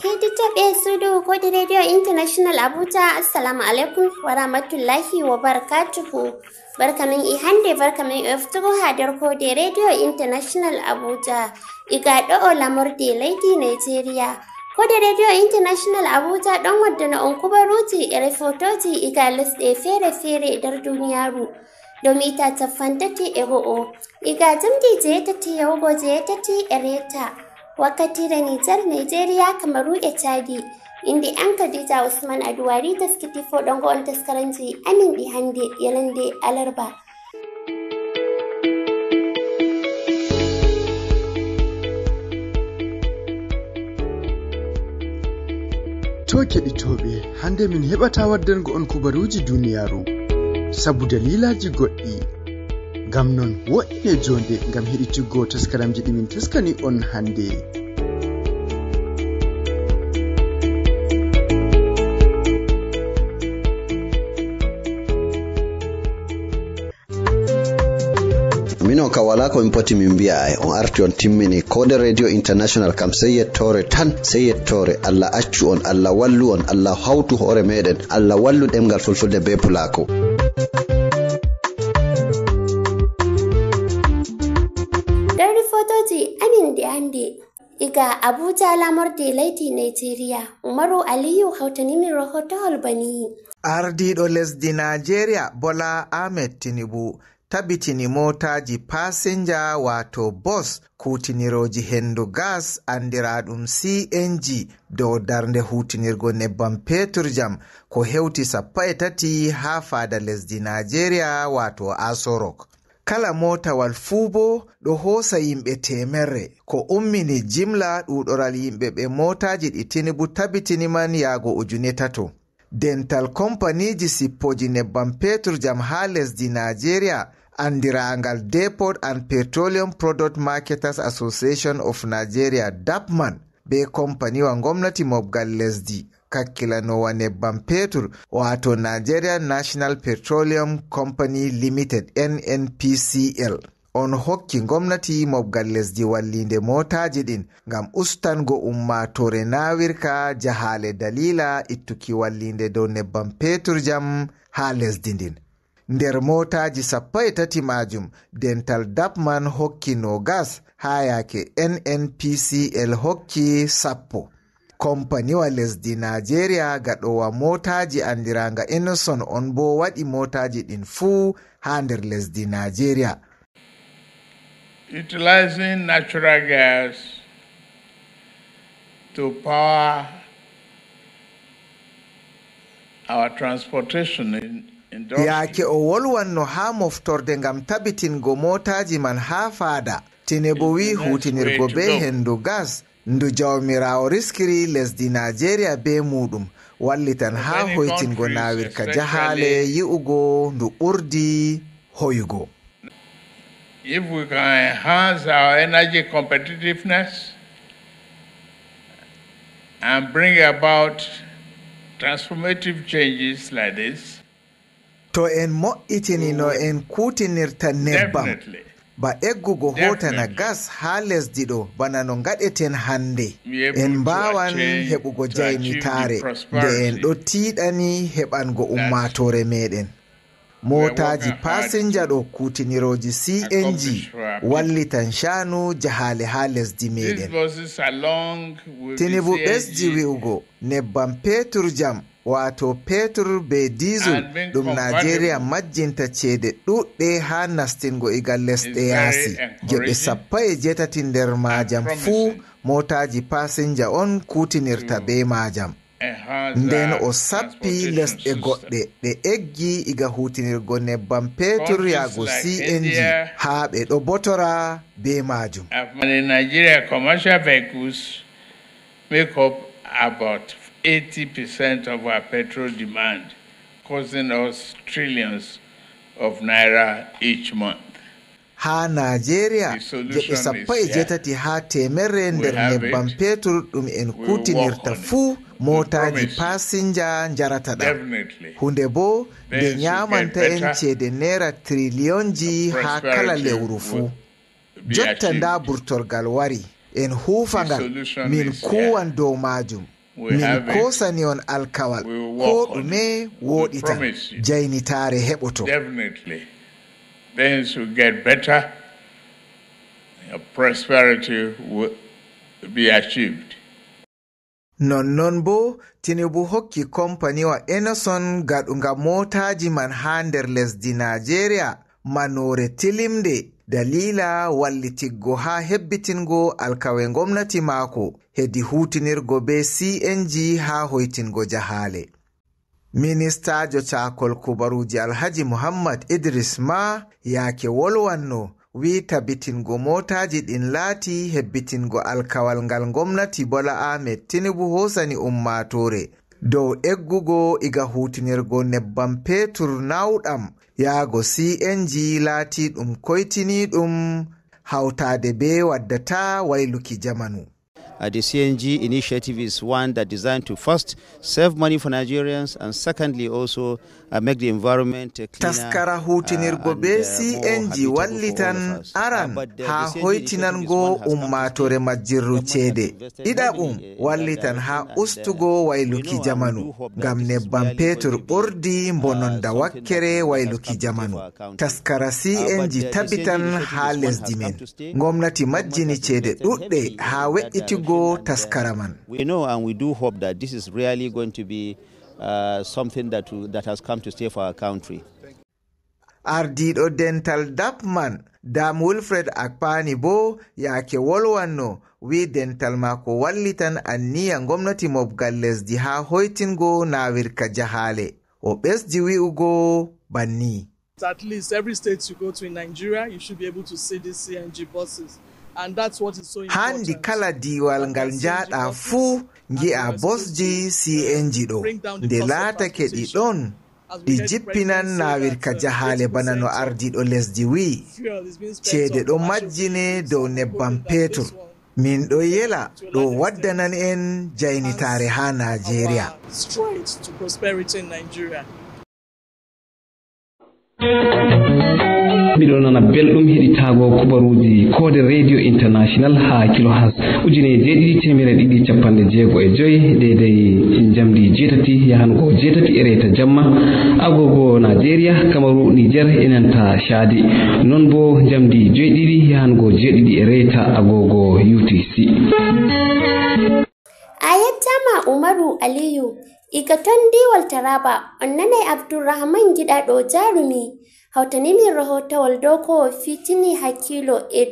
Heditab Sudu Kodi Radio International Abuja Assalamu alaikum wa rahmatullahi wa barakatuhu. Barkamin ihande barkamin eftugo hadar Kodi Radio International Abuja. Igado o lamurde Lady Nigeria. Kodi Radio International Abuja don wadana on kubaruti fotoji igalis de fere dar duniyaru. Domi ta tafantati ego iga jamdi je tati yogo je tati ereta. Wakati da Nigeria Kamaru Chadi indi an Khadija Usman Aduwari taskiti fo dongo on taskaranci amin di hande yalande alarba Toke di tobe hande min hebata waddango on kubaruji duniyaru sabu dalilaji goddi gam non wo'ine jonde gam heditugo taskaramji dimin taskani on hande mino ka wala ko impoti min bi'a on arti on timmini Kode Radio International kam sey yettore Allah accu on Allah wallu on Allah hawtu hore meden Allah wallu demgal fulfulde be pulako amin da hande iga Abuja lamurde Lady Nigeria Umaru Aliyu hautani min rahoto Albani ardido lesdi Nigeria Bola Ahmed Tinubu tabitini motaji passenger wato bus kutiniroji hendu gas andiradum CNG do darnde hutinirgo nebbam petur jam ko hewti 13 ha fada lesdi Nigeria wato Aso Rock. Kala motawal fubo do hosa yimbe temerre ko ummini jimla dudoral yimbe be motaji di Tinubu tabitini man yago ujune tato. Dental company ji sippoji nebbam petur jam ha lesdi Nigeria andirangal Depot and Petroleum Product Marketers Association of Nigeria DAPMAN be company wa ngomnati mobgal lesdi kakkilanowa nebbam petur wato Nigeria National Petroleum Company Limited NNPCL on hokki ngomnati mobgal lesdi wallinde motaji din ngam ustango ummatore nawirka jahale dalila ittuki wallinde dow nebbam petur jam ha lesdi din. Nder motaji 13 majum Dental Dapman hokki no gas ha yake NNPCL hokki 10. Kompani wa lesdi Nigeria gaɗowa motaji andiranga Innocent on bo waɗi motaji ɗin fu ha nder lesdi Nigeria. Utilizing natural gas to power our transportation in yake o wolwanno ha moftorde ngam tabitingo motaji man ha fada Tinubu wi hutinirgo be hendu gas ndu jawmirawo riskiri lesdi Nigeria be mudum wallitan ha hoytingo nawirka jahale yi'ugo ndu ɓurdi hoyugo. If we can enhance our energy competitiveness and bring about transformative changes like this, to en mo'itini no en kutinirta nebbam ba eggugo hotana gas ha lesdi ɗo bana no gaɗeten hande en mbawan heɓugo jaymitare nde en ɗo tiɗani heɓango ummatore meɗen. Motaji passenger ɗo kutiniroji CNG wallitan shanu jahale ha lesdi meɗen. Tinubu ɓesdi wi'ugo nebbam petur jam wato petur be diesel ɗum Nigeria majjinta cede ɗuɗɗe ha nastingo iga lesɗe yasi geɓe 18 nder majam fu motaji passenger on kutinirta be majam. Nden o sappi lesɗe goɗɗe ɗe eggi iga hutinirgo nebbam petur yago CNG ha ɓe ɗo botora be majum. Nigeria commercial vehicles make up about 80% of our petrol demand, costing us trillions of naira each month. Ha Nigeria, geɓe 18 ha temerre nder nebbam petur ɗum en kutinirta fu motaji passenger jarata ɗam. Hunde bo nde nyamanta en cede naira trilionji ha kala lewru fu. Jotta nda burtorgal wari en huufangal min kuwan dow majum min kosani on alkawal ko ɗume woɗita jaynitare heɓoto. Definitely things will get better, prosperity will be achieved. Nonnon bo Tinubu hokki kompaniwa Enoson gaɗunga motaji man ha nder lesdi Nigeria manore tilimde dalila wallitiggo ha hebbitingo alkawe gomnati mako hedi hutinirgo be CNG ha hoytingo jahale. Ministajo cakol kubaruji Alhaji Muhammad Idris ma yake wolwanno wi tabitingo motaji ɗin laati hebbitingo alkawal ngal gomnati Bola Ahmed Tinubu hosani ummatore dow eggugo iga hutinirgo nebbam petur nawɗam yaago CNG laati ɗum koytini ɗum hawtade be waddata wayluki jamanu. The CNG initiative is one that designed to first save money for Nigerians and secondly also make the environment cleaner. Taskara hutinirgo be CNG wallitan aran ha hoytinango ummatore majjirru cede. Ɗiɗaɓum wallitan ha ustugo wayluki jamanu ngam nebbam petur ɓurdi bononda wakkere wayluki jamanu. Taskara CNG tabitan ha lesdi men. Gomnati majjini cede ɗuɗɗe ha we'itigo taskaraman. We know and we do hope that this is really going to be something that has come to stay for our country. Ardiɗo dental dapman Dam Wilfred Akpani bo yake wolwanno wi dental mako wallitan anniya gomnati mobgal lesdi ha hoytingo nawirka jahale. O ɓesdi wi'ugo banni. At least every state you go to in Nigeria, you should be able to see these CNG buses. And that's what is so important. Handi kala diwal ngal njada fu ngi'a bosji CNG ɗo nde laatake ɗi ɗon ɗi jippinan nawirka jahale bana no ardiɗo lesdi wi ceede ɗo majjine dow nebbam petur. Min ɗo yela ɗo waddanan en jaynitare ha Nigeria. Straight to prosperity in Nigeria. Miɗo nana belɗum heɗitago kubaruji Kode Radio International ha kilohas 1295 daidai jamdi 7 yahango 7 ereta jamma agogo Nigeria, Kamaru, Niger enanta Chadi non bo jamdi 7 yahango 7 ereta agogo UTC. Ayattama Umaru Aliyu Igaton Diwal Taraba onnane Abdurrahman Gidaɗo Jarumi hawtani min rahotawol dow ko fitini hakkilo e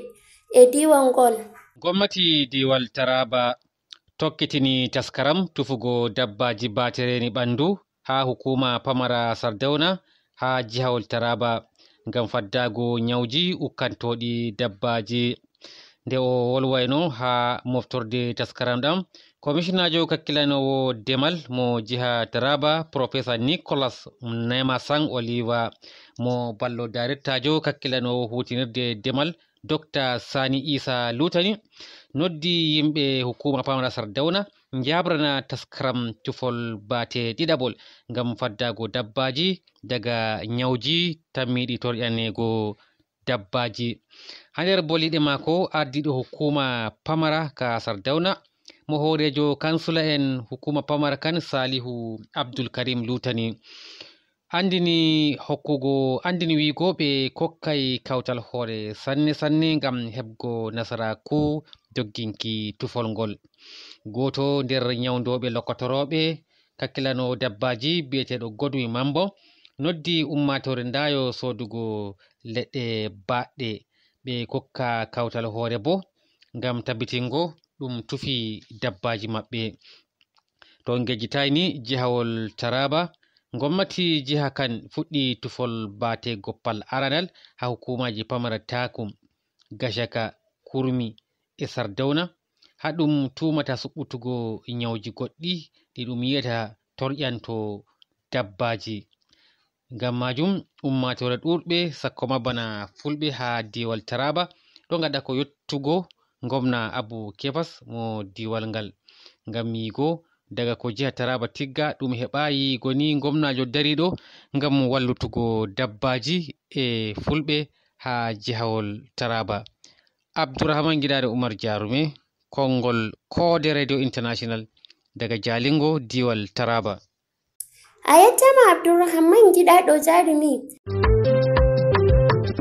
diwangol. Gwamnati diwal Taraba tokkitini taskaram tufugo dabbaji batereni ɓandu ha hukuma pamara Sardauna ha jihawol Taraba ngam faddago nyawji ukkantoɗi dabbaji. Nde o wolwayno ha moftorde taskaram ɗam Commissionajo kakkilanowo demal mo jiha Taraba Professor Nicholas Nemasang Oliva mo ballo darettajo kakkilanowo hutinirde demal Dr. Sani Isa Lutani noddi yimɓe hukuma pamara Sardauna jabrana taskaram tufol bate ɗiɗaɓol ngam faddago dabbaji daga nyawji tammiɗi torƴanego dabbaji. Ha nder boliɗe mako ardiɗo hukuma pamara ka Sardauna mo horejo kansula en hukuma pamara kan Salihu Abdul Karim Lutani andini wigo ɓe kokkay kawtal hoore sanne ngam heɓgo nasaraku dogginki tufol ngol. Goto nder nyawdoɓe lokotoroɓe kakkilano dabbaji biyeteɗo Godwin Mambo noddi ummatore ndayo sodugo leɗɗe baɗɗe ɓe kokka kawtal hoore bo ngam tabbitingo ɗum tufi dabbaji maɓɓe. To ngejjitayni jihawol Taraba gwamnati jiha kan fuɗɗi tufol bate goppal aranal ha hukumaji pamara Takum, Gashaka, Kurmi e Sardauna ha ɗum tumata suɓɓutugo nyawji goɗɗi ɗi ɗum yiyata torƴanto dabbaji. Ngam majum ummatore ɗuɗɓe sakkoma bana fulɓe ha diwal Taraba ɗo gaɗa ko yottugo gwamna Abu Kefas mo diwal ngal ngam yigo daga ko jiha Taraba tigga ɗum heɓayi goni gwamnajo dariɗo ngam wallutugo dabbaji e fulɓe ha jihawol Taraba. Abdourahman Gidaɗo Umar Jarume konngol Kode Radio International daga Jalingo Diwal Taraba. Ayattama Abdulrahman Gidaɗo Jarumi.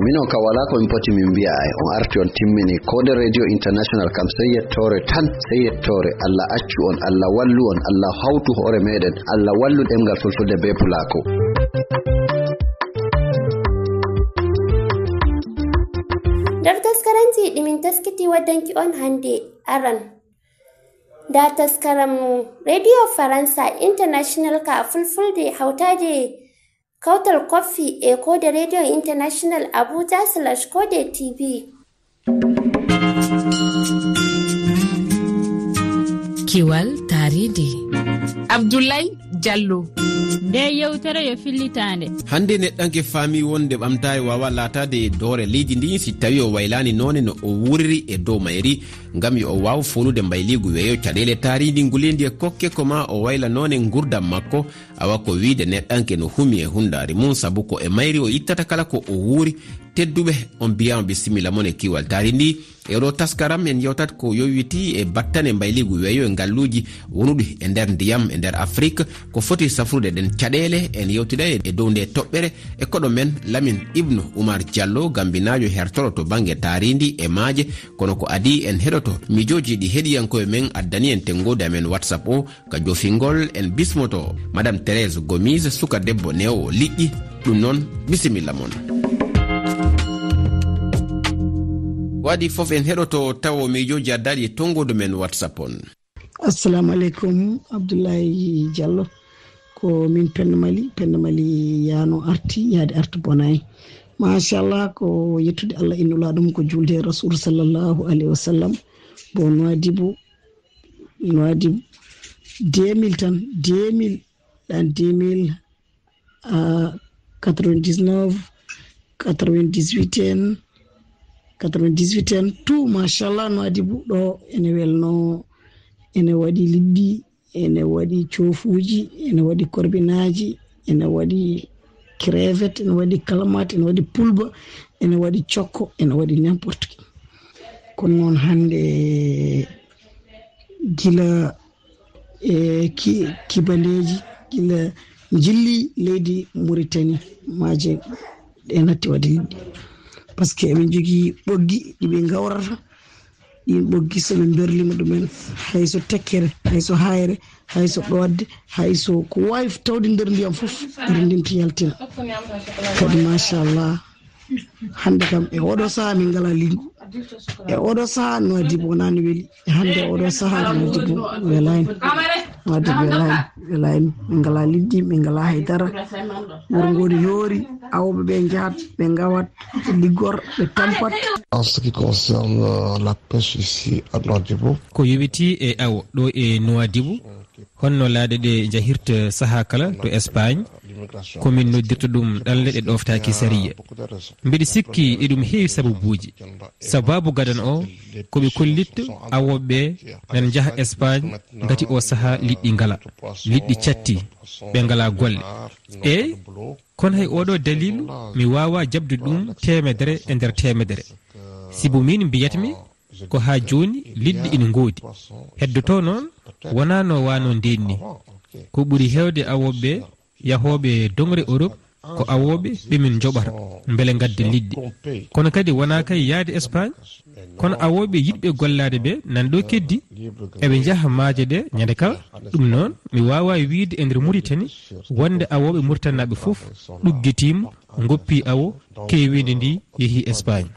Mino ka wala ko impoti min biya ay on arti on timmini Kode Radio International kam sai yettore tan sai yettore Allah accu on Allah wallu on Allah hawtu hore meden Allah wallu demgal fulfulde be pulako. Dar taskaranti dimin taskiti wadanki on hande aran da taskaram Radio Faransa International ka fulfulde hautade kautal kofi e Kode Radio International Abuja/Kode TV. Kiwal Taridi Abdoulaye Diallo nde yewtere yo fillitande hande neɗɗanke faami wonde ɓamtare wawa latade doore leydi ndi si tawi o waylani none no o wurri e dow mayri ngam yo o wawa folude mbayligu weeyo caɗele taaridi ngulendi e kokke koma o wayla none gurdam makko awa ko wiide neɗɗanke no humi e hundari mum saabu ko e mayri o ittata kala ko o wuuri tedduɓe on mbiyama bisimilla mon e kiwal taari ndi e ɗo taskaram en yewtat ko yowiti e battane mbayligu weeyo e ngalluji wonuɗi e nder ndiyam e nder afrique ko foti safrude ɗen caɗele en yewtida e dow nde toɓɓere e koɗo men Lamin Ibnu Umar Diallo gambinajo hertoro to banggue taaridi e maaje kono ko adi en heɗoto mijoji ɗi heɗiyankoye men addani en tengode amen WhatsApp o ka jofingol en bismoto Madame Thérèse Gomise suka debbo newo liƴƴi ɗum noon bisimilla mon. Wadi fof en heɗoto tawo mijoji addaɗi tongodo men WhatsApp on. Assalamu alaikum Abdoulaye Diallo ko min Penda Mali yano arti yaade arti bonayi machallah ko yettude Allah innula ɗum ko julde Rasul sallallahu alaihi wasallam bo Nouadhibou 2000 tan 2000 99 98 en tout machallah Nouadhibou ɗo ene welno ene waɗi liɗɗi ene waɗi cofuji ene waɗi korbinaji ene waɗi crevette ene waɗi calamate ene waɗi pulba ene waɗi cokko ene waɗi n'importe qui kono noon hande gila kibandeji gila jilli leydi Mauritanie maje ɗe natti waɗi liɗɗi par ce que eɓe jogui ɓoggi ɗiɓe gawrata ɗin ɓoggi soɓe berlima ɗumen hayso tekkere hayso hayre hayso ɗodde hayso ko wawi tawde nder ndiyam fof ɓuri ndimti yaltina kadi machallah hande kam e oɗo saaha min ngala lingu e oɗo saaha Nouadhibou wonani weeli e hande oɗo saaha Nouadhibou welani min ngala liddi min ngala haydara wuro ngoni yoori awɓe ɓe jahat ɓe gawat liggor ɓe tampat. En ce qui concerne la pêche ici à Nouadhibou ko yowiti e awo ɗo e Nouadhibou honno laaɗe ɗe jahirta saaha kala to Espagne komin noddirta ɗum ɗanle ɗe ɗoftaki sariya mbiɗa sikki ɗum heewi sababuji sababu gadan o koɓe kollitta awoɓeɓe nan jaaha Espagne gati o saaha liɗɗi ngala liɗɗi catti ɓe ngala golle e kono hay oɗo dalilu mi wawa jabde ɗum temedere e nder temedere sibo min mbiyatmi ko ha joni liɗɗi ina ngoodi heddoto noon wona no wano ndenni ko ɓuuri hewde awoɓeɓe yahoɓe dongre Europe ko awoɓe ɓemin joɓata beele gadde liɗɗi kono kadi wona kay yaade Espagne kono awoɓe yiɗɓe gollade ɓe nanɗo keddi eɓe jaaha maaje ɗe ñande kala ɗum noon mi wawa wiide e nder Mauritanie wonde awoɓe Mauritanaɓe fof ɗuggitima goppi awo kewinde ndi yeehi Espagne.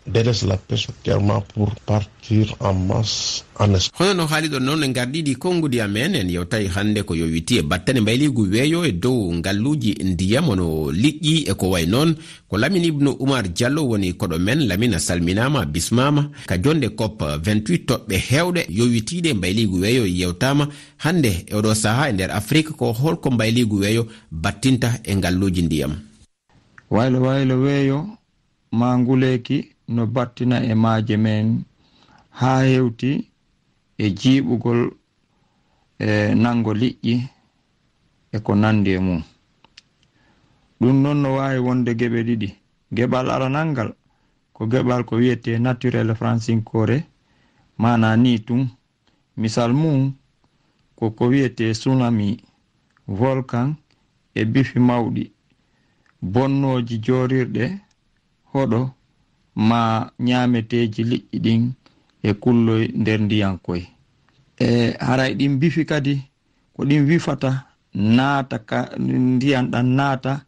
hono no haaliɗo noon e garɗiɗi konngudi amen en yewtawi hannde ko yowiti e battane mbayligu weeyo e dow ngalluji ndiyam ono liƴƴi e ko way noon ko Lamin Ibnu Umar Diallo woni koɗo men. Lamina salminama bismama ka jonde COP 28 toɓɓe hewɗe yowitiɗe mbayligu weeyo yewtama hannde e oɗo saaha e nder Afrique ko holko mbayligu weeyo battinta e ngalluji ndiyam. waylo weeyo ma nguleki no battina e maaje men ha hewti e jiiɓugol e nango liƴƴi e ko nandi e mum. ɗum noon no wawi wonde geɓe ɗiɗi. geɓal aranal ko geɓal ko wiyete naturel francinkore mana ni tun misal mum ko wiyete tsunami, volcan e bifi mawɗi, bonnoji jorirɗe hoɗo ma ñameteji liƴƴi ɗin e kulloy nder ndiyankoy. Haray ɗin bifi kadi ko ɗin wifata naata ka ndiyan ɗan naata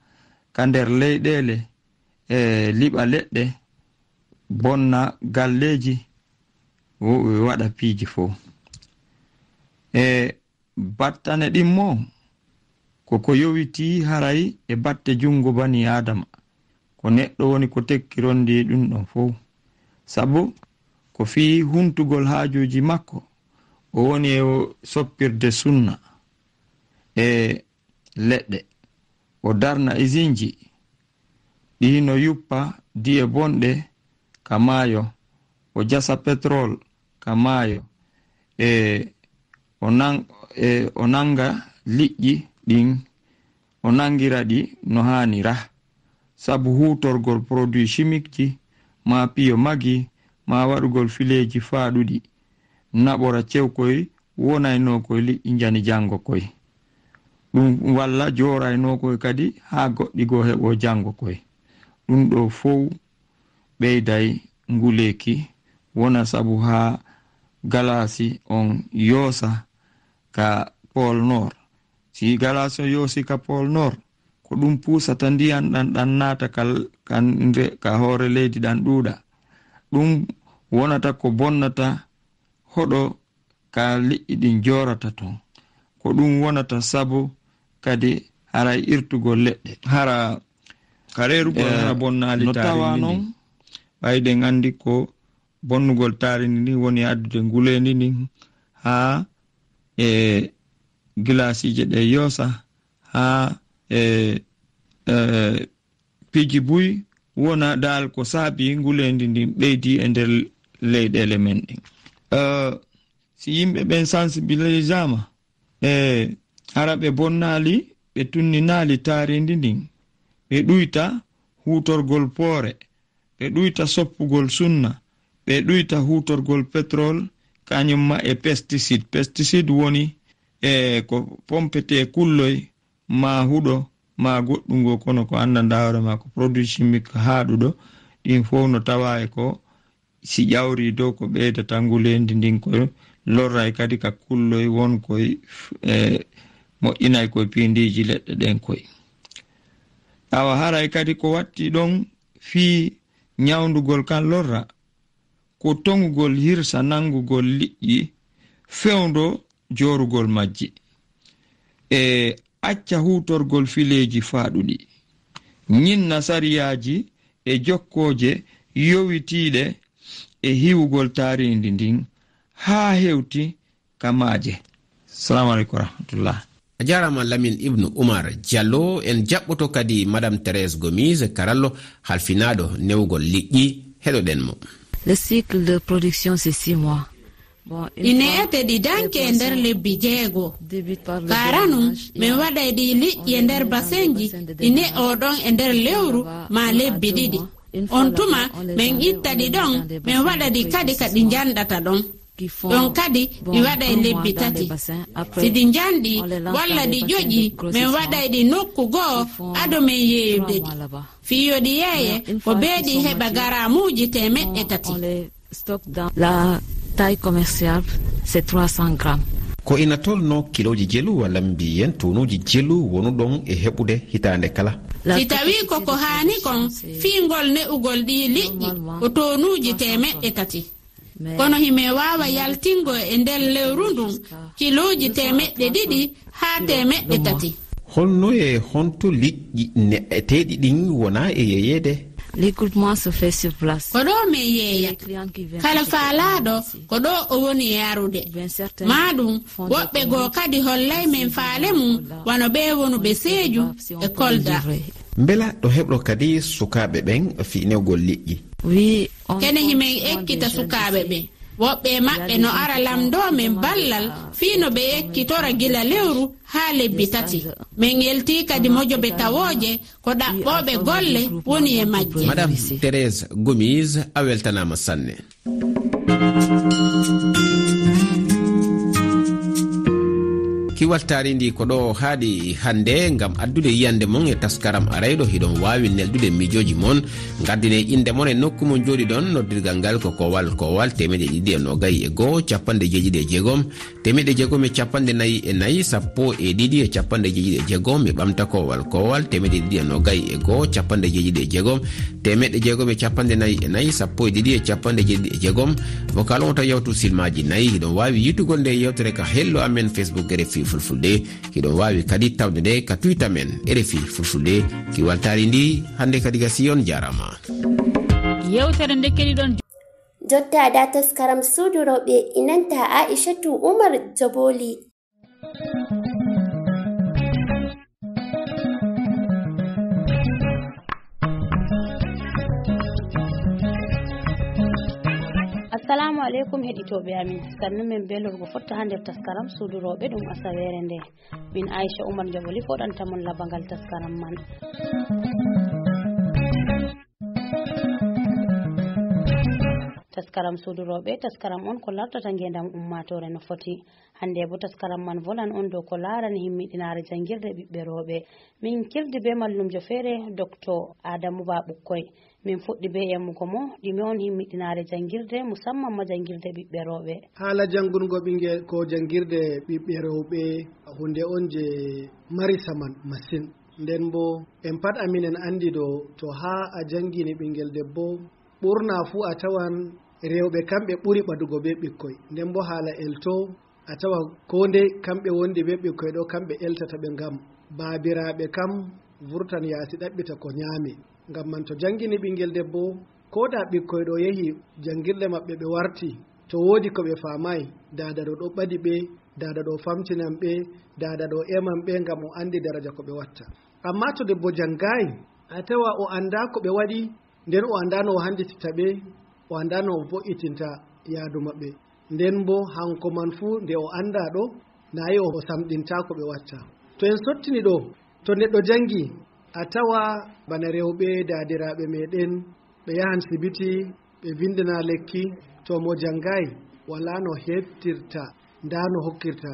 ka nder leyɗele liɓa leɗɗe, bonna galleji, waɗa piiji fo. Battane ɗin mo ko yowiti haray e batte jungo bani adama, ko neɗɗo woni ko tekkirondi ɗum ɗon fo, sabu ko fi huntugol haajuji makko o woni e soppirde sunna e leɗɗe, o darna isinji ɗino yuppa diye bonɗe ka maayo, o jasa petrol ka maayo, o nanga liƴƴi ɗin, o nangira ɗi no hanira, sabu hutorgol produit chimique ji ma piyo magi ma waɗugol fileji faaɗuɗi naɓora cewkoy wonaynokoy liƴƴi jani jango koy, ɗum walla joraynokoy kadi ha goɗɗigo heɓo jango koy. Ɗum ɗo fow ɓeyday nguleki wona sabu ha galasi on yoosa ka pôle nord. Si galasi on yoosi ka pôle nord, ko ɗum pusata ndiyan ɗan naata ka hoore leydi ɗan ɗuuɗa. Ɗum wonata ko bonnata hoɗo ka liƴƴi ɗin jorata ton, ko ɗum wonata sabu kadi haray irtugol leɗɗe, hara karerugol hara bonnali no tawa noon ɓayɗen andi ko bonnugol taarindi ndi woni addude ngulendi ndin ha gilasije ɗe yoosa ha piji buy wona dal ko saabi ngulendi ndin ɓeydi e nder leyɗele men ɗin. Si yimɓe ɓen sensibilisama hara ɓe bonnali ɓe tunninali taarindi ndin, ɓe ɗuyta hutorgol poore, ɓe ɗuyta soppugol sunna, ɓe ɗuyta hutorgol pétrole kañumma e pesticide woni ko pompete kulloy ma huɗo ma goɗɗungo kono ko andanda hoore ma ko produit chimique haaɗuɗo, ɗin fof no tawa ko si ƴawri dow ko ɓeydata ngulendi ndin ko lorray kadi ka kulloy wonkoy moƴƴinay koye pindiji leɗɗe ɗen koy. Awa haray kadi ko watti ɗon fi ñawdugol kan lorra ko tongugol hirsa nangugol liƴƴi fewndo jorugol majji e acca hutorgol fileji faaɗuɗi, ñinna sariyaji e jokkoje yowitiɗe e hiwugol taarindi ndin ha hewti kamaje. Assalamu aleykum warahmatullah. A jarama Lamin Ibnu Umar Diallo. En jaɓɓoto kadi Madame Thérèse Gomise Karallo, halfinaɗo newgol liƴƴi. Heɗoɗen mo. Le cycle de production c'est 6 mois. ine ete ɗi danke e nder lebbi jeego. Karanum min waɗay ɗi liƴƴi e nder basenji ine oɗon e nder lewru ma lebbi ɗiɗi. On tuma min itta ɗi ɗon min waɗa ɗi kadi ka ɗi janɗata ɗon. Ɗon kadi ɗi waɗay lebbi tati. Si ɗi janɗi walla ɗi ƴoƴi min waɗay ɗi nokku goo ado min yeeyude ɗi. Fiyoɗi yeeye ko beeɗi heɓa garamuji 300. La taille commerciale c'est 300 grammes. Ko ina tolno kiloji jelu walla mbiyen tonuji jelu wonuɗon e heɓude hitande kala. Si tawi koko haani kon fiingol ne'ugol ɗi liƴƴi ko tonuji 300. Kono hime wawa yaltingo e nder lewru ndun kiloji 200 ha 300. Holno e honto liƴƴi ne'eteɗi ɗin wona e yeyede? L'écoupement se fait sur place. Ko ɗo min yeeya kala faalaɗo ko ɗo o woni yarude maɗum woɓɓe goo kadi hollay min faale mum wano ɓe wonuɓe Sédhiou e Kolda. Mbela ɗo heɓɗo kadi sukaɓe ɓen fiinewgol liƴƴi. Kene himin ekkita sukaɓe ɓen woɓɓe maɓɓe no ara lamdo min ballal fiino ɓe ekkitora gila lewru ha lebbi tati. Min yelti kadi mojoɓe tawoje ko ɗaɓɓoɓe golle woni e majje. Madame Thérèse Gomise a weltanama sanne. kiwaltari ndi ko ɗo haaɗi hande gam addude yiyande mon e taskaram arayɗo hiɗon wawi neldude mijoji mon gardine inde mon e nokku mon jooɗi ɗon noddirgal ngal ko kowal temeɗe ɗiɗi e nogayi e goho capanɗe jeeɗiɗi e jeegom temeɗe jeegom e capanɗe nayyi e nayyi sappo e ɗiɗi e capanɗe jeeɗiɗi e jeegom e ɓamta kowal temeɗe ɗiɗi e nogayi e goho capanɗe jeeɗiɗi e jeegom temeɗe jeegom e capanɗe nayyi e nayyi sappo e ɗiɗi e capanɗe jeeɗiɗi e jeegom vocal on taw yawtu silmaji nayyi hiɗon wawi yittugol nde yewtere ka hello amen facebook RFI fulfulde hiɗon wawi kadi tawde nde ka twitter men RFI fulfulde ki waltari ndi hande kadi ga siyon jarama yewtere nde keɗiɗon jotta da taskaram suudu rewɓe inanta Aishatu Umar Jaboli. assalamu aleykum heɗitoɓe amin sannu men belorgo fotta ha nder taskaram suudu rewɓe ɗum asawere nde min Aisha Umar Jaboli foɗantamon labangal taskaram man. taskaram suudu rewɓe taskaram on ko lartata ngendam ummatore no foti. hande bo taskaram man volan on dow ko larani himmiɗinare jangirde ɓiɓɓe rewɓe. min kirdi be mallumjo feere docteur Adamu Ba Ɓukkoy. min fuɗɗi be yammugo mo ɗime on himmiɗinare jangirde musamman ma jangirde ɓiɓɓe rewɓe. haala jangungo ɓinguel ko jangirde ɓiɓɓe rewɓe hunde on je mari saman masin. nden bo en pat amin en andi ɗo to ha a jangini ɓinguel debbo ɓurna fu a tawan rewɓe kamɓe ɓuri ɓadugo be ɓikkoy. nden bo haala elto a tawa ko nde kamɓe wondi be ɓikkoy ɗo kamɓe eltata ɓe ngam baabiraɓe kam vurtan yaasi ɗaɓɓita ko ñaami. ngam man to jangini ɓinguel debbo ko da ɓikkoy ɗo yehi jangirde maɓɓe ɓe warti to woodi ko ɓe faamayi dada ɗo ɗo ɓadi ɓe dada ɗo famtinan ɓe dada ɗo eman ɓe ngam o andi daraja ko ɓe watta. amma to debbo jangayi a tawa o anda ko ɓe waɗi nden o anda no o handitita ɓe o anda no o vo'itinta yaadu maɓɓe. nden bo hanko man fuu nde o anda ɗo nayi o samɗinta ko ɓe watta. to en sottini ɗo to neɗɗo jangi a tawa bana rewɓe dadiraɓe meɗen ɓe yahan sibiti ɓe vindana lekki. to mo jangayi wala no heftirta nda no hokkirta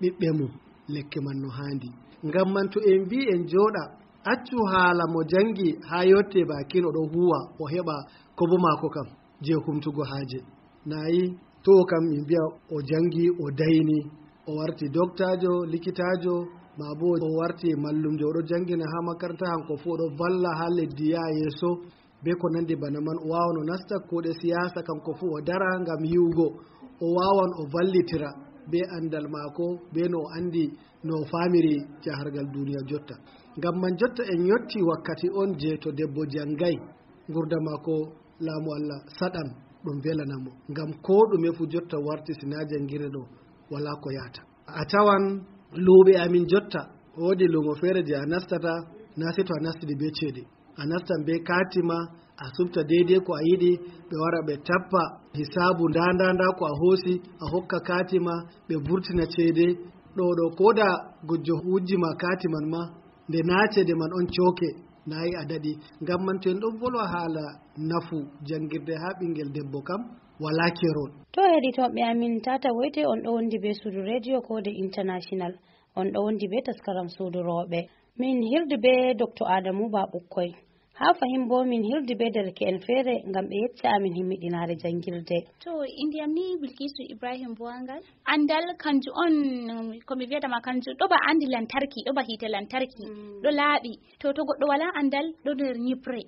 ɓiɓɓe mum lekki man no handi. ngam man to en mbi en jooɗa accu haala mo jangi ha yotte bakin oɗo huwa o heɓa kobo mako kam je humtugo haaje. nayi to kam min mbiya o jangi o dayni o warti doctajo likitajo ma bo o warti mallumjo oɗo jangina ha makaranta hanko fu oɗo valla ha leddi ya yeeso be ko nandi bana man. o wawan o nasta kuuɗe siyasa kanko fu o dara ngam yiwugo o wawan o vallitira be andal maako be no o andi no o famiri jahargal duniya jotta. ngam man jotta en yotti wakkati on je to debbo jangayi gurda maako laamu Allah saɗan ɗum velanamo. ngam ko ɗume fu jotta warti sina jangirde ɗo wala ko yata. a tawan luuɓe amin jotta woodi luumo feere je a nastata na se to a nastidi be ceede a nastan be katima a subta deidei ko a yiɗi ɓe wara ɓe tappa hisabu nda ko a hoosi a hokka katima ɓe vurtina ceede ɗo koda gujjo wujjima katiman ma nde na ceede man on cooke nayi a daɗi. ngam man to en ɗon volwa haala nafu jangirde ha ɓinguel debbo kam wala kerol. to heɗitoɓe amin tata woyte on ɗo wondi be suudu radio Kode International on ɗo wondi be taskaram suudu rewɓe. min hirdi be docteur Adamu Ba Ɓukkoy. ha fahim bo min hirdi be derke'en feere ngam ɓe yecca amin himmiɗinare jangirde. to indiyam ni Bilkisu Ibrahim Bowangal. andal kanju on komi wiyatama kanju ɗo ba andi lantarki ɗo ba hite lantarki ɗo laaɓi to goɗɗo wala andal ɗo nder nyibre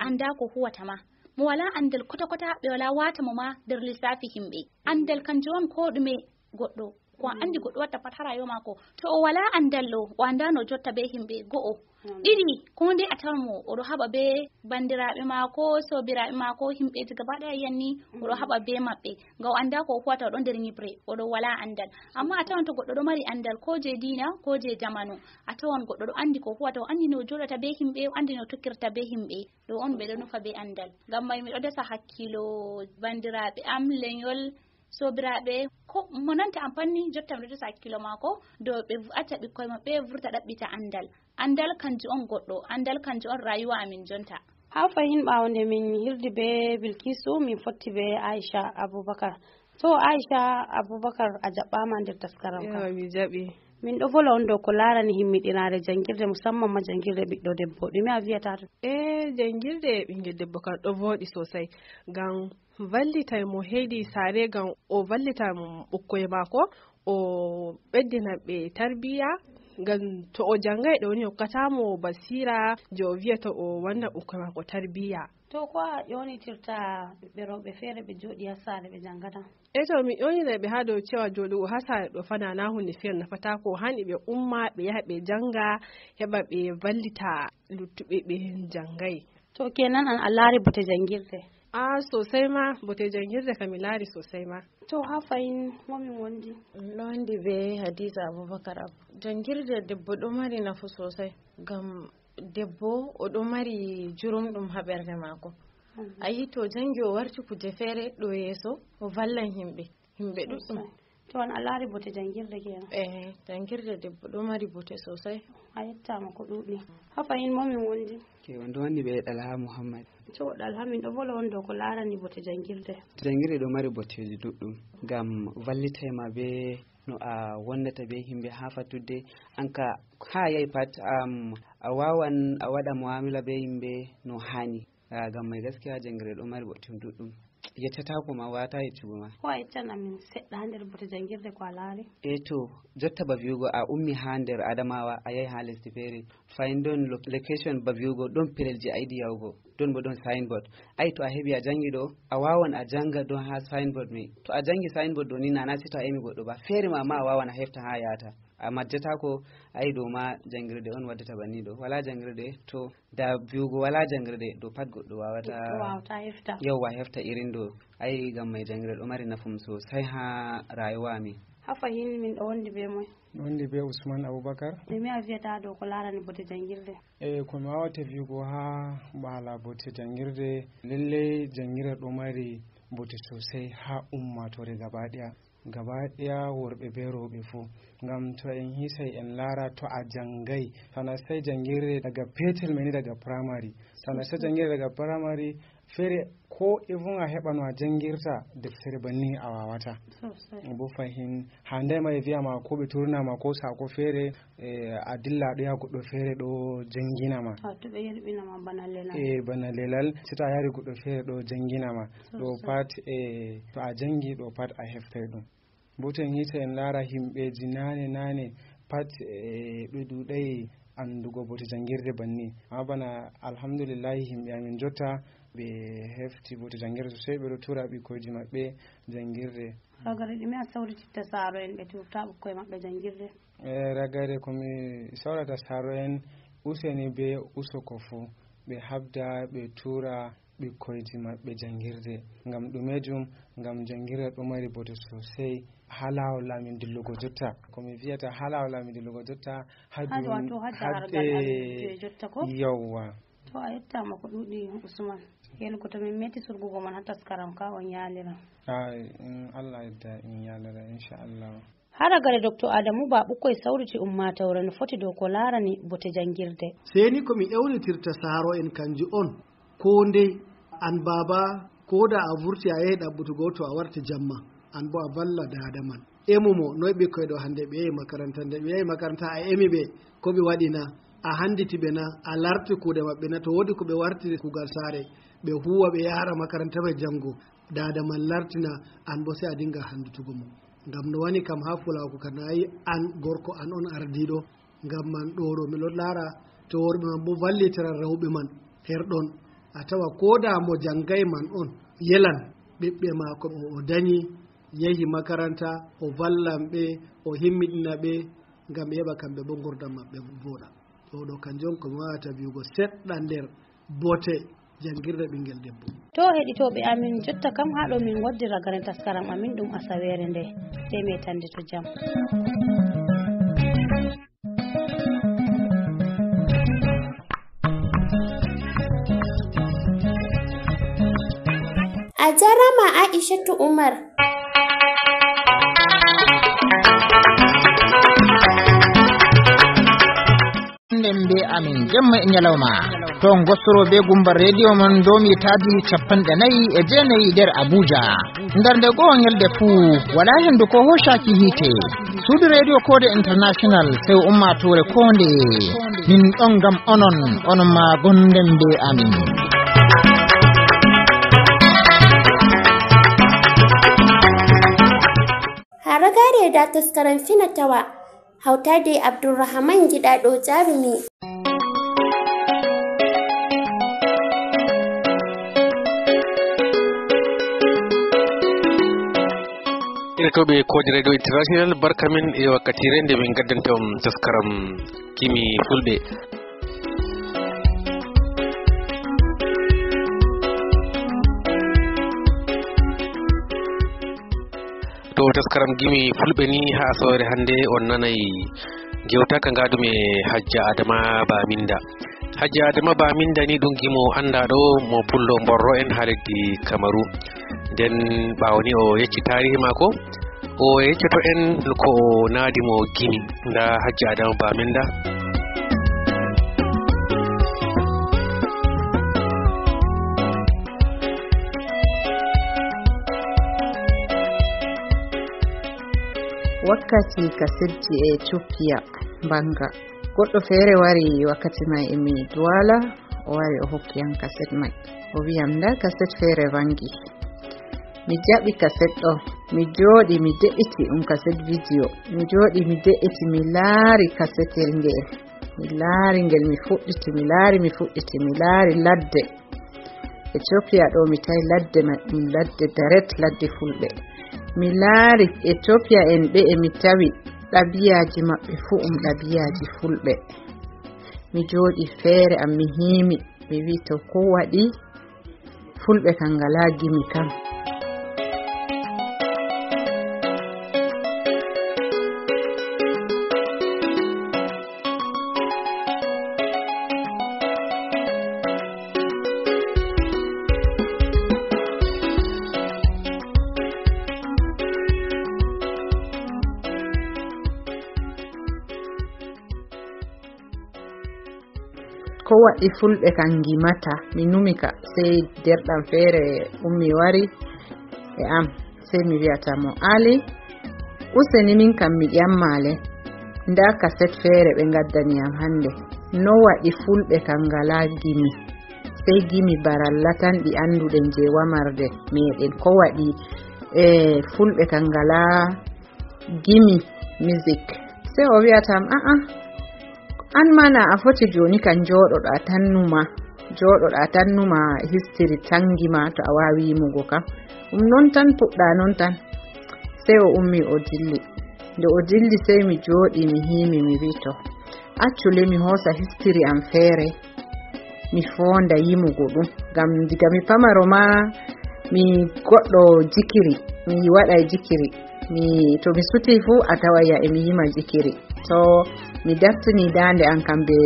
anda ko huwatama. mo wala andal kota ɓe wala wata mo ma nder lissafi himɓe. andal kanju on ko ɗume goɗɗo ko andi goɗɗo watta pat ha rayuwa mako. to o wala andal ɗo o anda no jotta be himɓe. go'o ɗiɗi ko nde a tawan mo oɗo haɓa be bandiraɓe mako sobiraɓe mako himɓeji gaba ɗaya yanni oɗo haɓa be maɓɓe ngam o anda ko o huwata oɗo nder nyibre oɗo wala andal. amma a tawan to goɗɗo ɗo mari andal ko je dina ko je jamanu a tawan goɗɗo ɗo andi ko huwata o andi no joɗata be himɓe o andi no tokkirta be himɓe. ɗo on ɓeɗo nufa be andal. ngam mai miɗo desa hakkilo bandiraɓe am lenyol sobiraɓe ko mo nanta am panni jotta miɗo desa hakkilo mako dow ɓe acca ɓikkoye maɓɓe vurta ɗaɓɓita andal. andal kanju on goɗɗo andal kanju on rayuwa amin jonta. ha fahin ɓawde min hirdi be Bilkisu min fotti be Aisha Abubakar. to Aisha Abubakar a jaɓɓama nder taskaram kam. mi jaɓi. min ɗo vola on dow ko larani himmiɗinare jangirde musamman ma jangirde ɓiɗɗo debbo ɗume a wiyata to jangirde ɓingel debbo kan ɗo voɗi sosai ngam vallita mo hedi sare ngam o vallita ɓukkoye mako o ɓeddina ɓe tarbiya ngam to o jangai ɗo ni hokkatamo basira je o wiyata o wanna ɓukkoye mako tarbiya. To ko a ƴonitirta ɓiɓɓe rewɓe feere ɓe jooɗi ha saare ɓe jangata? To mi ƴonina ɓe ha dow cewa joɗugo ha saare ɗo fana na hunde feere nafata ko hani ɓe umma ɓe yaha ɓe janga heɓa ɓe vallita luttuɓe ɓe jangai. To kenan an a laari bote jangirde? Sosai ma bote jangirde kam mi laari sosai ma. To ha fayin momin wondi? Ɗo wondi be Hadiza Abubakar Abu. Jangirde debbo ɗo mari nafu sosai ngam debbo o ɗo mari jurumɗum ha ɓernde mako. Ayi to jangi o warti kuje feere ɗo yeeso o vallan himɓe ɗuɗɗum. To an a laari bote jangirde kenan? Jangirde debbo ɗo mari bote sosai. A yettama ko ɗuɗi. Ha fayin momin wondi? Wonɗo wandi ɓe Ɗalha Muhammad. To Ɗalha min ɗo vola on dow ko larani bote jangirde. Jangirde ɗo mari boteji ɗuɗɗum ngam vallitayma be no a wonnata be himɓe ha fattude anka ha yahi pat a wawan a waɗa muamala be himɓe no hani. Ngam mai gaskiya jangirde ɗo mari boteji ɗuɗɗum yettatako ma wata yeccugo ma. Ko a yeccan amin seɗɗa ha nder bote jangirde ko a laari? To jotta ba wi'ugo a ummi ha nder Adamawa a yahi ha lesdi feere fayin ɗon location ba wi'ugo ɗon pelelji a yiɗi yahugo ɗon bo ɗon signboard. To a heɓi a jangi ɗo a wawan a janga ɗon ha signboard mai. To a jangi signboard ɗo ni nana sai to a emi goɗɗo ba feere ma a wawan a hefta ha yata a majjatako. Ɗo ma jangirde on waddata banni ɗo. Wala jangirde to da wi'ugo wala jangirde ɗo pat goɗɗo wawata yawwa hefta irin ɗo. Ngam mai jangirde ɗo mari nafum sosai ha rayuwa amin. Ha fahin min ɗo wondi be moy? Wondi be Usman Abubakar. Ɗume a wiyata dow ko larani bote jangirde? Ko mi wawata wi'ugo ha hala bote jangirde lallai jangirde ɗo mari bote sosai ha ummatore gaba ɗaya worɓe be rewɓe fuu. Ngam to en hisai en lara to a jangai sana sai jangirde daga petel meni daga primary sana sai jangirde daga primary feere ko even a heɓa no a jangirta deftere banni a wawata bo fahin hande ma e wiyama ko ɓe turnama ko sako feere a dilla ɗo yaha goɗɗo feere ɗo janginama to ɓe yerɓinama bana lelal sito a yari goɗɗo feere ɗo janginama ɗo pat to a jangi ɗo pat a heftai ɗum. Bo to en hita en lara himɓeji nane pat ɓe ɗuɗai andugo bote jangirde banni amma bana alhamdulillahi himɓe amin jotta ɓe hefti bote jangirde sosai ɓeɗo tura ɓikkoyji maɓɓe jangirde. Ragare ɗume a sawrititta saaro en ɓe turta ɓukkoye maɓɓe jangirde? Ragare komi sawrata saaro en useni be usoko fu ɓe habda ɓe tura ɓikkoyji maɓɓe jangirde ngam ɗumejum ngam jangirde ɗo mari bote sosai ha lawol amin dillugo jotta komi wiyata ha lawol amin dillugo jotta yawwa. To a yettama ko ɗuɗi Usman. Yelugo to min meti surgugo man ha taskaram ka on yalira. Allah yadda in yalira inchallah. Hara gare Dr. Adamu ba ɓukkoye sawriti ummatore no foti dow ko larani bote jangirde. Seni komi ƴewnitirta saaro en kanju on ko ndey an baba ko da a vurti a yehi ɗaɓɓutugo to a warti jamma an bo a valla dada man emumo noy ɓikkoye ɗo hande ɓe yehi makaranta nde ɓe yehi makaranta a emi ɓe ko ɓe waɗina a handiti ɓe na a larti kuuɗe maɓɓe na to woodi ko ɓe wartiri kugal saare ɓe huwa ɓe yara makaranta ɓe janngo dada man lartina an bo sai a dinga handitugo mo ngam no wani kam ha fulaku ka nayi an gorko an on ardiɗo ngam man ɗo miɗo laara to worɓe man bo vallitira rewɓe man herɗon a tawa ko da mo janngay man on yelan ɓiɓɓe maako o dañi yehi makaranta o vallan ɓe o himmiɗina ɓe ngam ɓe heɓa kamɓe bo gurdam maɓɓe voɗa ɗo kanjum ko mi wawata wi'ugo seɗɗa nder bote jangirde ɓinguel debbo. To heɗitoɓe amin jotta kam haɗo min waddira garen taskaram amin ɗum asawere nde sey metande to jam. A jarama Aishatu Umar. Be amin jemma e nyalawma ton gosoro be gumbar radio mon domi taadi 49 nder Abuja ndar nde goo nyalde fu wala hendu ko hoshaki hite suudu radio kode international sew ummatore konde min ɗon gam onon ma gonden be amin. haragare da taskaran fina tawa hautade Abdulrahman Gidado jarumi. irtoɓe koje radio international barkamin e wakkatire nde min gaddanta on taskaram kimi fulɓe. to taskaram gimi fulɓe ni ha asawere hande on nanay gewta ka gadum e Hajja Adama Baminda. Hajja Adama Baminda ni ɗum gimo andaɗo mo pullo Borro en ha leddi Kamaru. nden ɓawni o yecci tarihi mako o yeccoto en ko o naadimo gimi. nda Hajja Adama Baminda wakkati kasedji e Ethiopia banga goɗɗo feere wari wakkati mai emi Douala o wari o hokki am kaset mai o wiyam nda kaset feere vangi. mi jaɓi kaset ɗo mi jooɗi mi de'iti kaset video mi jooɗi mi de'iti mi laari kasetel ngel mi laari ngel mi fuɗɗiti mi laari ladde Ethiopia ɗo mi tawi ladde ɗum ladde daret ladde fulɓe. mi laari Ethiopia en ɓe mi tawi ɗabiyaji maɓɓe fuu ɗabiyaji fulɓe. mi jooɗi feere am mi hiimi mi wi to ko waɗi fulɓe kan ngala gimi kam. ko waɗi fulɓe kan gimata mi numika sey derɗam feere ummi wari e am sey mi wiyata mo Ali useni min kam mi ƴammale nda kaset feere ɓe gaddaniyam hande no waɗi fulɓe kan ngala gimi sey gimi baralla tan ɗi anduɗen je wamarde meɗen ko waɗi fulɓe kan ngala gimi music sey o wiyatam an mana a foti joni kan joɗoɗa tannuma history tangima to a wawi yimugo kam non tan puɗɗa non tan. sey o ummi o dilli nde o dilli sey mi jooɗi mi hiimi mi wi to accule mi hoosa history am feere mi fonda yimugo ɗum ngam diga mi pamaro ma mi goɗɗo jikiri mi waɗay jikiri to mi suti fuu a tawaya emi yima jikiri to mi daftini dande an kam be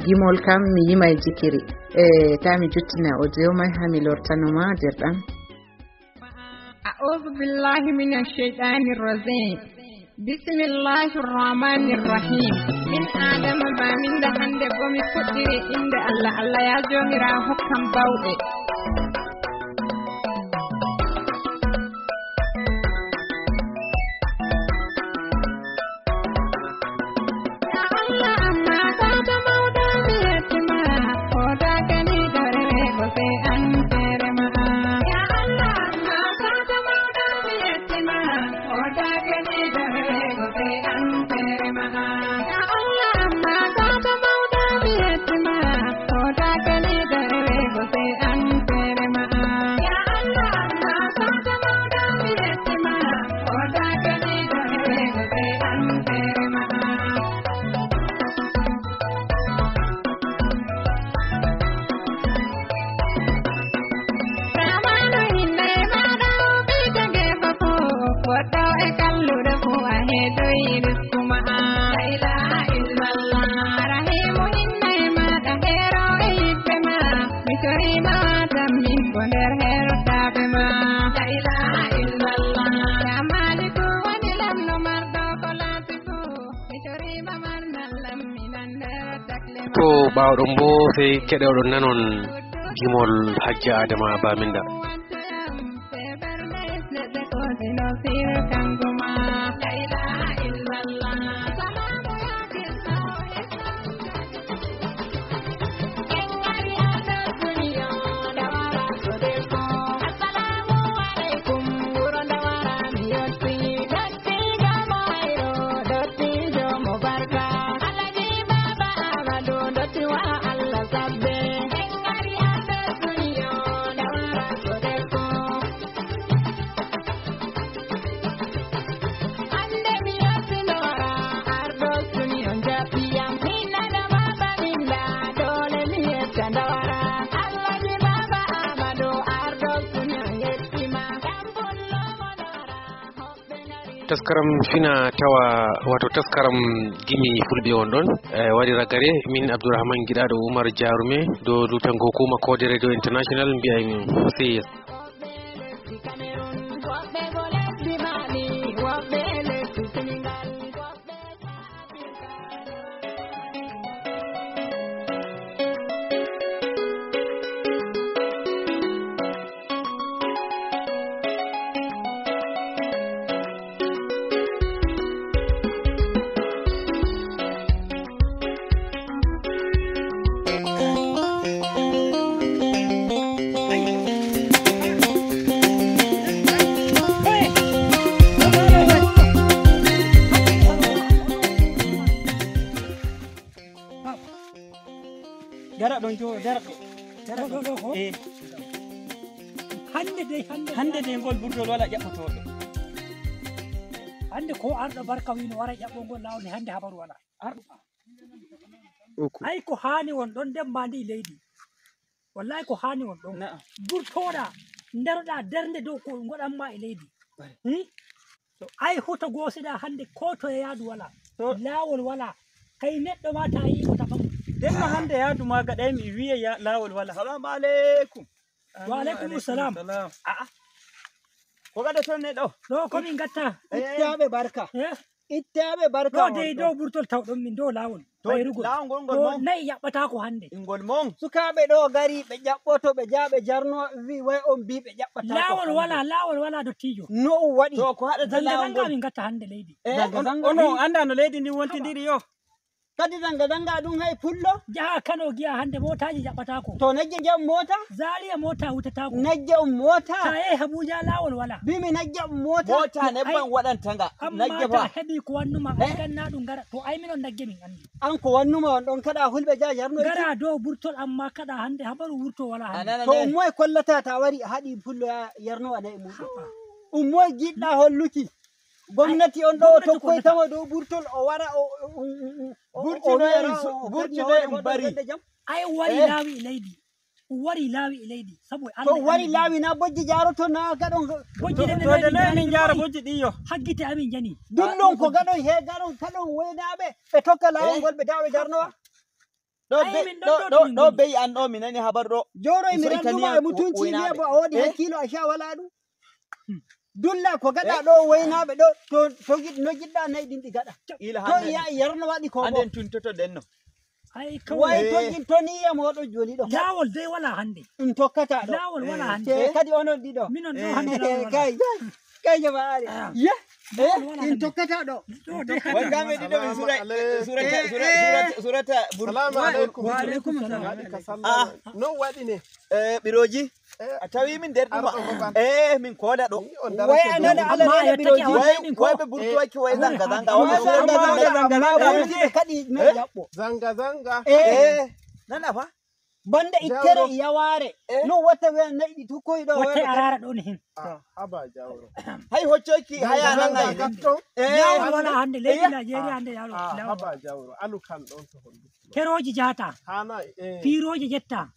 gimol kam mi yimay jikiri ta mi juttina o jewmay ha mi lortanoma derɗam. أعوذ بالله من الشيطان الرجيم بسم الله الرحمن الرحيم من آدم بامين هند بومي فدري إند الله يا جوميرا حكم باودي to ɓawɗon bo sey keɗoɗon nanon gimol Hajja Adama Baminda. taskaram fina tawa wato taskaram gimi fulɓe on ɗon waɗi ragare min Abdourahmane Giɗaɗo Oumar Diarume do lutango hukuma Code Radio International mbiyaymi sey hande de ngol burtol wala ƴaɓɓotoɗo hande ko arɗo barka wino wara ƴaɓɓongol lawni hande habaru wala arɗo ay ko hani won ɗon demba ndi leydi wallahi ko hani won ɗon burtoɗa nderoɗa dernde dow ko goɗanma e leydi so ay huto gosiɗa hande ko to e yaadu wala lawol wala kay neɗɗo ma ta yimo taɓam denno hande yaadu ma gaɗay mi wiya lawol wala salamu aleykum wa aleykum salam ko gaɗa toon neɗɗo ɗo komin gatta ittaɓe barka ittaɓe barka ɗo dey dow ɓurtol tawɗon min dow lawol bayrugol lawol ngol mon nayi yaɓɓata ko hande ngol mon sukaɓe ɗo gari ɓe ƴaɓɓoto ɓe jaaɓe jarno wi way on mbi ɓe ƴaɓɓata lawol wala dottijo no ɗum waɗi to ko haɗata zanga min gatta hande leydi ono anda no leydi ndi wontidiri yo kadi zanga ɗum hay pullo jaha Kano giya hande motaji jaɓɓatako to nagge jam mota Zaria mota wutatako nagge mota ta yehi Abuja lawol wala bimi nagge mota nebban waɗantanga nagge fa heɓi ko wannuma ay ganna ɗum gara to ay minon nagge min andi an ko wannuma on ɗon kaɗa hulɓe ja jarno gara dow burtol amma kaɗa hande habaru wurto wala hande to moye kollata ta wari haɗi pullo yarno waɗa e muɗum moye jiɗɗa holluki gomnati on ɗo tokkoytamo dow burtol o wara burtino ɗum bari ay wari laawi e leydi wari laawi e leydi sabu to wari laawi na bojji jaroto na gaɗon bojji ɗe noy min jara bojji ɗiyo haggite amin jani dullon ko gaɗon he gaɗon kaɗon woynaɓe ɓe tokka lawol ngol ɓe tawa ɓe jarnowa ɗo beyi an ɗo mi nani habar ɗo joroy mi randuma e mutunci wiya bo a woɗi hakkilo a sha wala ɗum dulla ko gaɗa ɗo woynaɓe ɗo to no jiɗɗa nayi ɗin ɗi gaɗa to iya yarno waɗi ko anden tuntoto ɗenno way to ni yiya moɗo joni ɗo lawol dey wala hande ɗum tokkata ɗo lawol wala hande kadi onon ɗiɗo minon ɗo hande kay jama ari in tokkata ɗo wagame ɗiɗo min surata salamu aleykum wa aleykum salam no waɗi ne ɓiroji a tawi min nder ɗuma min koda ɗo way anani alaa ɓiroji wayɓe burtuwaki way zanga kadi no jaɓɓo zanga nana fa banda ittere yaware no wata we nayi tukoy ɗo wata arara ɗon hin aba jawro hay hoccoki haya nanga yawro wala hande leydi Nigeria hande yawro aba jawro alu kan ɗon to holli keroji jata hana piroji jetta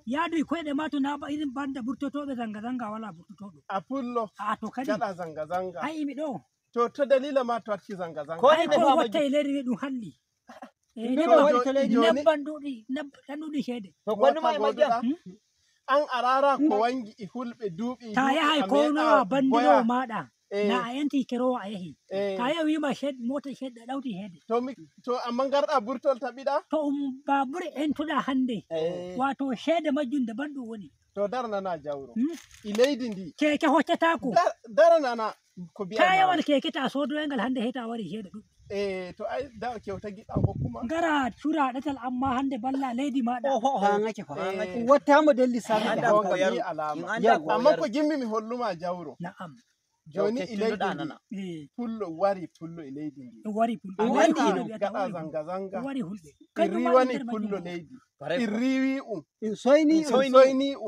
yaadu koyɗe ma to na irin banda burtotoɓe zanga wala burtotoɗo a pullo to kadi gaɗa zanga ay mi ɗo to dalila ma to warti zanga ko watta e leydi ɗum halli nebban ɗuɗi ceede to gonuma e majja an arara ko wangi e hulɓe duuɓi ta yahay konowa bandiro maɗa na a yanti kerowo a yehi ta yahi wima mota sheɗɗa ɗawti heede to amma garɗa burtol taɓiɗa to babure entuɗa hande wato ceede majjum daban ɗum woni to daranana jawro e leydi ndi keke hoccatako daranana ko biya ta yawan keke ta sodoygal hande heta wari ceede ɗum to ay da kewta giɗɗa hokkuma gara cura ɗatal amma hande balla leydi maɗa hangake wattamo delli saɗa amma ko jimmi mi holluma jawro na'am joni e leydi pullo wari pullo e leydi ndi wari pullo gaɗa zanga wari hulɓe iri woni pullo leydi riwi soyni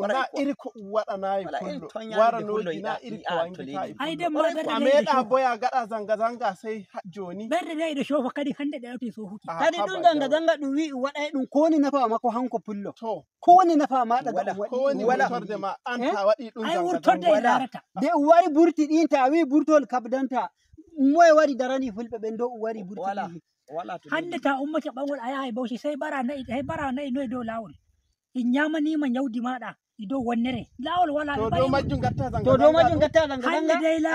na iri ko waɗanayi pullo waranoji na iri ko wangita a meeɗa boya gaɗa zanga sey joni ɓerde ɗe ɗo cofa kadi hande ɗe ɗawti sofuki kadi ɗum zanga ɗum wi waɗay ɗum kowoni nafa makko hanko pullo kowoni nafa maɗa kowoni wurtorde ma an ta waɗi ɗum zanga wurtorde larata de wari burti ɗin ta wi burtol kabdanta moye wari darani fulɓe ɓen dow wari burti hande ta ummake ɓangol a yaha bauchi sai bara nayi noye dow lawol in nyamanima nyawdi maɗa i dow wonnere lawol wala to dow majjum gatta zanga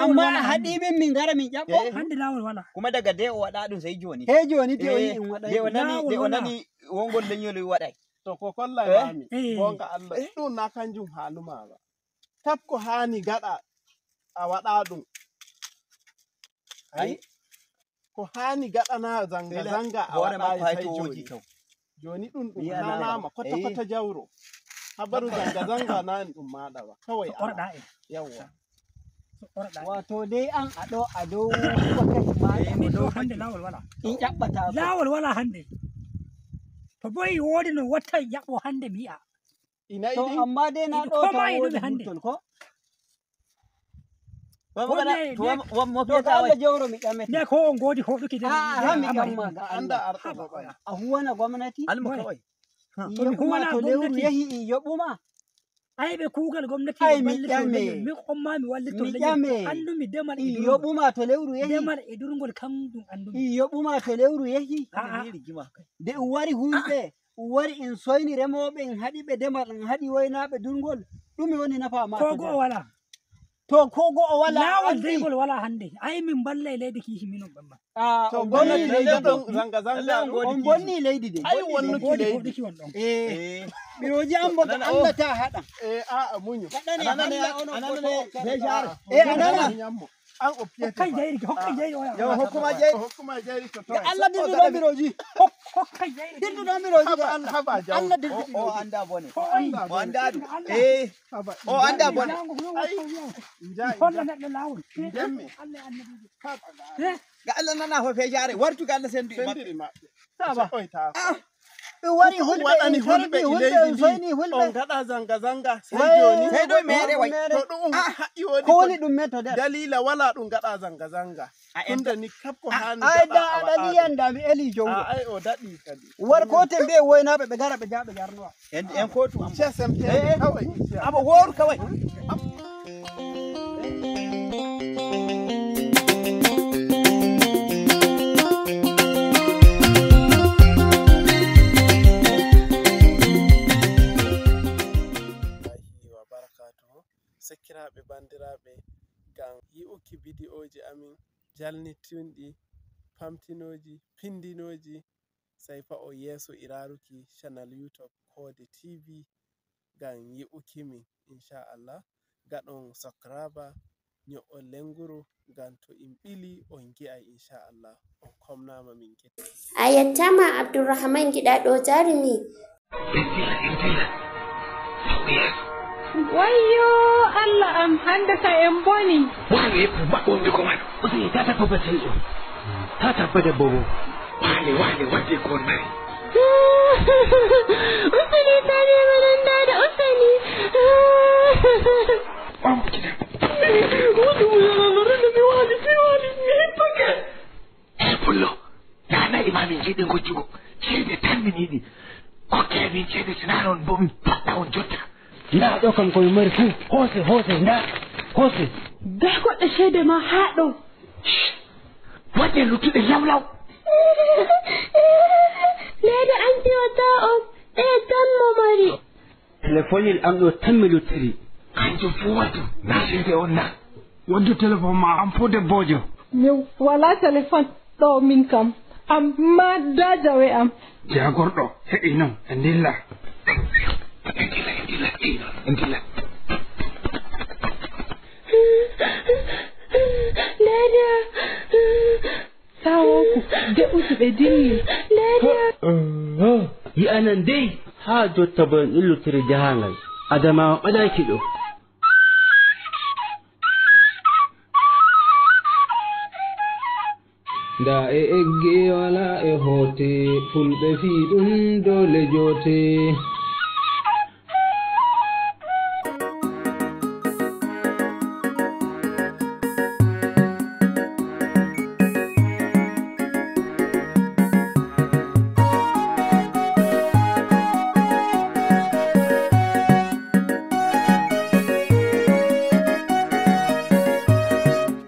amma a haɗimin min gara min ƴaɓɓo hande lawol wala kuma daga de o waɗa ɗum sai joni he joni te o yi in waɗa de o nani wongol leñol waɗay to ko kollay mami gonga Allah ɗum na kanjum haaluma ba tab ko hani gaɗa a waɗa ɗum ay ko hani gaɗana zanga a waɗa sai joni ɗum nanama kota jawro habaru zanga na ɗum maɗa ba kawai yawa wato dai an a dow wakkati ma dow hande lawol wala in ƴaɓɓata lawol wala hande to boyi wodi no watta yaɓɓo hande mi yi'a to amma dai na ɗo to wodi hande ko Allah jawro mi ƴamete ne ko on godi hoɗuki de ha mi ƴamma ga anda a huwana gwamnati kuma to lewru yahi i yoɓuma ay ɓe kuugal gomnati ay mi ƴame mi omma mi wallito andumi demal i yoɓuma to lewru yahi demal e durgol kam ɗum andumi i yoɓuma to lewru yahi de ɗum wari huyɓe wari in soyni remoɓe in haɗi ɓe demal in haɗi woynaɓe durgol ɗumi woni nafa ma ko go'o wala to ko go'o wala lawol deygol wala hande ay min balla e leydi kihi minon ɓamma to bonni leydi zanga on bonni leydi de ay wonnuki leydi ɓiroji an boto Allah ta haɗa a muñu anana an o piyete hokka jeyri yo hokkuma jeyri to Allah dirduɗo ɓiroji hokka jeyri dirduɗo ɓiroji haba jaw Allah dirduɗo o anda bone o anda ɗum o anda bone holla neɗɗo lawol jemme ga Allah nana ho fejare wartu ga Allah sendu maɓɓe wari hulɓe hulɓe soyni hulɓe on gaɗa zanga sai joni sai ɗo mere way to ɗum haƴi woni ko woni ɗum men to nder dalila wala ɗum gaɗa zanga tunda ni kapko hani ay da ɗaliyan da mi eli jongo ay o daɗi kadi war kote mbe woynaɓe ɓe gara ɓe jaɓe jarnowa en kotu CSMT kawai aba woru kawai sekiraɓe bandiraɓe ngam yi'uki bidiyoji amin jalnitinɗi pamtinoji pindinoji sai fa o yeso iraruki channel YouTube Kode TV ngam yi'uki min inchallah gaɗon subscribe nyo'on lenguru ngam to in ɓili on gi'ai inchallah on komnama min gite a yettama Abdurrahman giɗaɗo jarumi wayyo Allah am hande ka en boni wani ya kuma wanda kuma wani ta tafi bacin ɗin ta tafi da bobo wani wanda ko nai usani ta ne manan da usani wani kina wani wuyana lura da biwani ne pake pullo ya na imamin jidin ko jigo ce da 10 minutes ko kevin ce da sinaron bomi fata on jota na ɗaukan koyi mari fu hose na hose da kwaɗa shaida ma haɗo wadda lutuɗe lawlaw leydi an ƴiwata on ɗaya tan mo mari téléphone am ɗo tan mi luttiri kanjum fu waddu na seede on na waddu téléphone ma am fu debbojo mi wala téléphone ɗo min kam amma da jawe am jagorɗo heɓi non e ndilla Entila. Lada. Sawoku da usu ɓe dilli. Lada. Yi anan dai ha jotta ban illutiri jahangal. Adamawa ɓadaki ɗo. Da egge wala e hote fulɓe fi ɗum dole jote.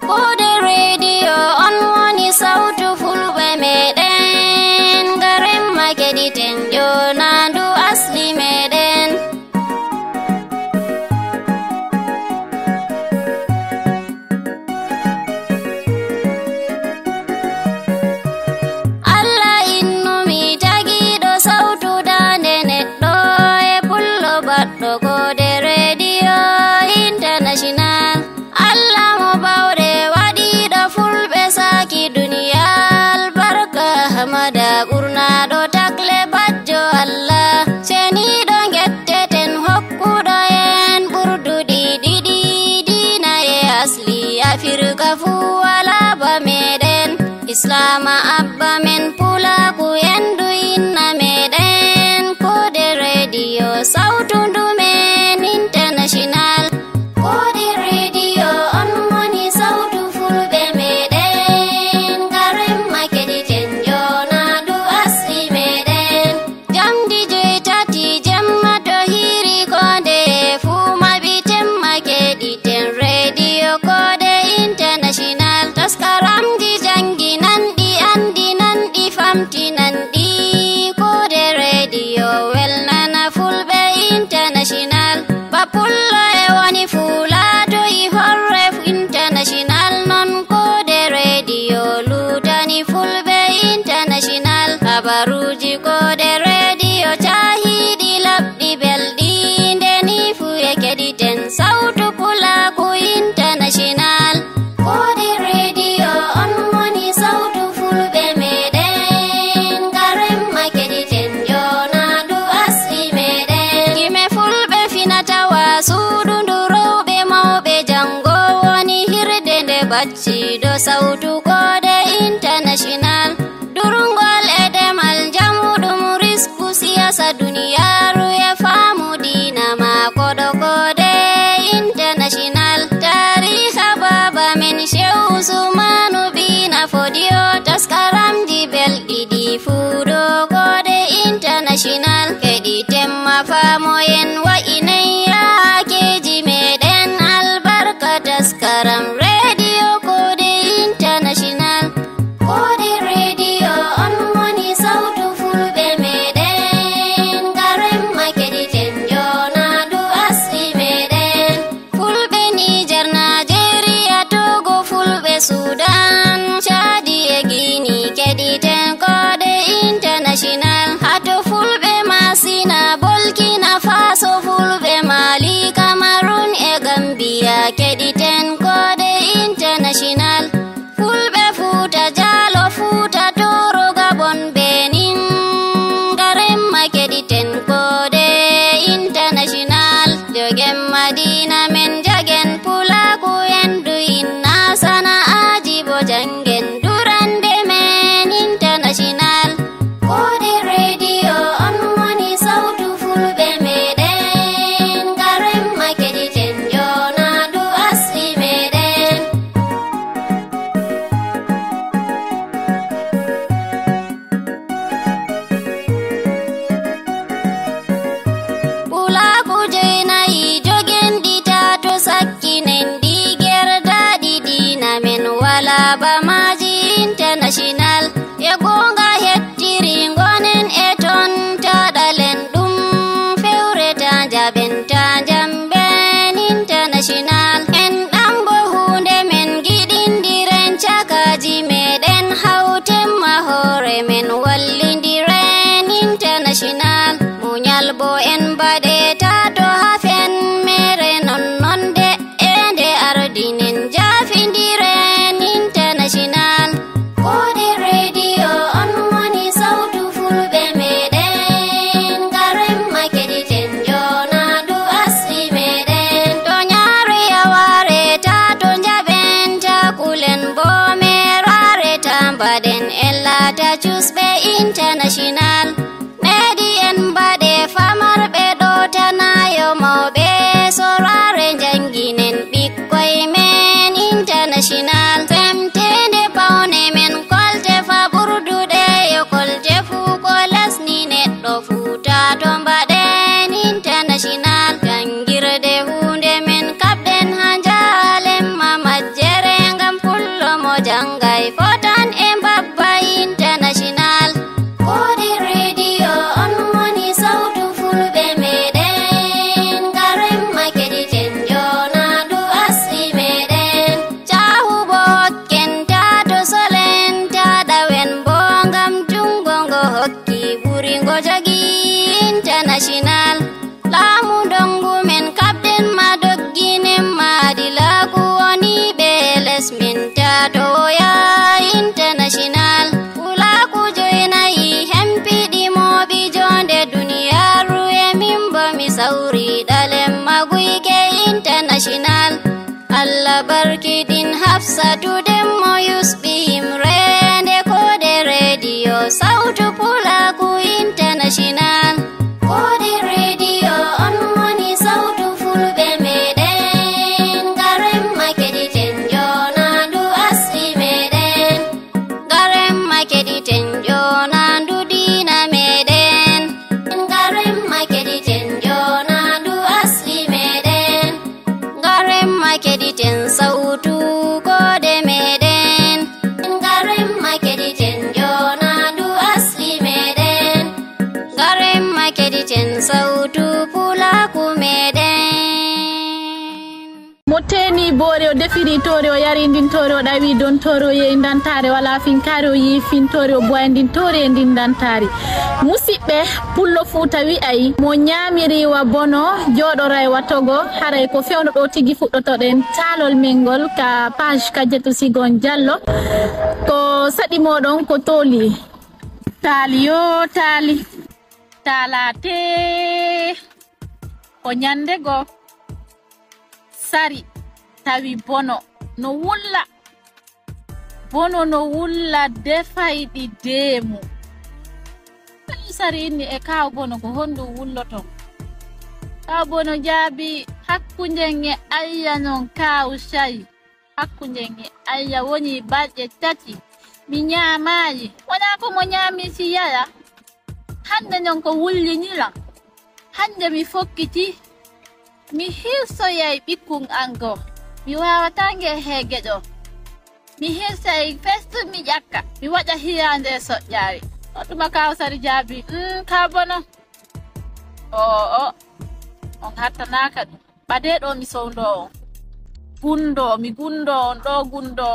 Kode Radio on abba men pulaku yendu inna meɗen kode radio sautu ndumen international. Kode radio on woni sautu fulɓe meɗen garen makediten jonadu asli meɗen. Jamdi joytati jemma to hiri kode fu maɓiten makediten radio kode international. Taskaramji janginanɗi andinanɗi famtinanɗi kode radio welnana fulɓe international. Bapullo e woni fulato i horre international non kode radio lutani fulɓe international. Habaruji kode radio cahiɗi labɗi belɗi ndeni fu e keɗiten sautu pulaku international. Kode radio on woni sautu fulɓe meɗen garen makediten jonadu asli meɗen. Gime fulɓe finata wasudu ndu rewɓe mawɓe jango woni hirde nde bacciɗo sautu kode international. Durungol e demal jamuɗum risku siyasa duniyaru e faamu dina mako ɗo kode international. Tariha baba men Shehu Usmanu bina Fodio taskaramji belɗiɗi fuɗo kode international. Keɗiten mafamoyen wa'inai yakeji meɗen albarka taskaram radio kode international. Kode radio on woni sautu fulɓe meɗen garen makediten jonadu asli meɗen. Fulɓe Niger, Nigeria, Togo, fulɓe Sudan, Chadi e Guinea keɗiten kode international. Hato fulɓe Masina, Burkina Faso, fulɓe Mali, Cameroon e Gambia keɗiten kode international. Fulɓe Futa Jalo, Futa Toro, Gabon, Benin, garen makeɗiten kode international. Jogen Madina men jagen pulaku yendu inna sana'aji bo jangen durande men international. Kode radio on woni sautu fulɓe meɗen garen makeɗiten jonadu asli meɗen. Pulaku joynayi jogenɗi tato sakkinen ɗi gerdaɗi dina men wala bamaji international. E gonga hettiri gonen e ton taɗalen ɗum fewreta jaɓenta jamben international. En ɗambo hunde men giɗindiren cakaji meɗen hauten mahore men wallindiren international. Munyal bo en baɗe tato hafen mere nonnonde e nde ardinen jafindiren international. Kode radio on woni sautu fulɓe meɗen garen makediten jonadu asli meɗen. To nyare yaware tato jaɓen takulen bo merare tambaɗen en lata cusɓe international. Medi en baɗe famarɓe ɗo tanayo mawɓe sorare janginen ɓikkoy men international. Femtende paune men kolte fa ɓurduɗe yo kolte fu ko lesni neɗɗo futa to mbaɗen international. Jangirde hunde men kaɓɗen ha jalen ma majjere ngam pullo mo jangay fotan e mbabba international. Kode radio on woni sautu fulɓe meɗen garen makediten jonadu asli meɗen. Cahu bo hokken tato solen taɗawen bo ngam jungo ngo hokki ɓuri ngo jogi international. Laamu dongu men kaɓɗen ma dogginen maadilaku woni ɓe les min tato woya international. Pulaku joynayi hempiɗi moɓi jonde duniyaru e min bo mi sauri ɗalen maguyke international. Allah barkidin Hafsatu demmo yusɓi himrende kode sautu Pulaku International. Kodi radio on woni sautu fulɓe meɗen. Garem makediten jonandu asli meɗen. Garem makediten jonandu dina meɗen. Garem makediten jonandu asli meɗen. Garem makediten sautu kode meɗen. Garem makediten jonandu asli meɗen. Garem makediten sautu Pulaku meɗen. mo teni boore o defiri tore o yarindin tore o ɗawi don tore o yehi dantare wala finkare o yi fintore o boyandin tore e ndin dantari musidɓe pullo Fuuta wi'ay mo ñamiriwa bono joɗora e watogo haray ko fewno ɗo tigi fuɗɗotoɗen taalol mengol ka page Kadiatou Sigon Diallo ko saɗi moɗon ko tooli taali yo taali taalate ko ñande go sari tawi bono no wulla bono no wulla defayɗi deemu tawi sari inni e kaw bono ko honɗum wulloton kaw bono jaabi hakkunden e ayya non kaw sayi hakkunden e ayya woni balɗe tati mi ñaamayi wona ko mo ñaami si yaya hande non ko wulliniran hande mi fokkiti mi hirsoyay ɓikkun ango mi wawatange hegeɗo mi hirsay festu mi ƴakka mi waɗa hiyande soƴƴari ɗuma kawsari jaabi ka bono o on hattanaka ɗum ɓadeɗo mi sowdo on gundo mi gundo on ɗo gundo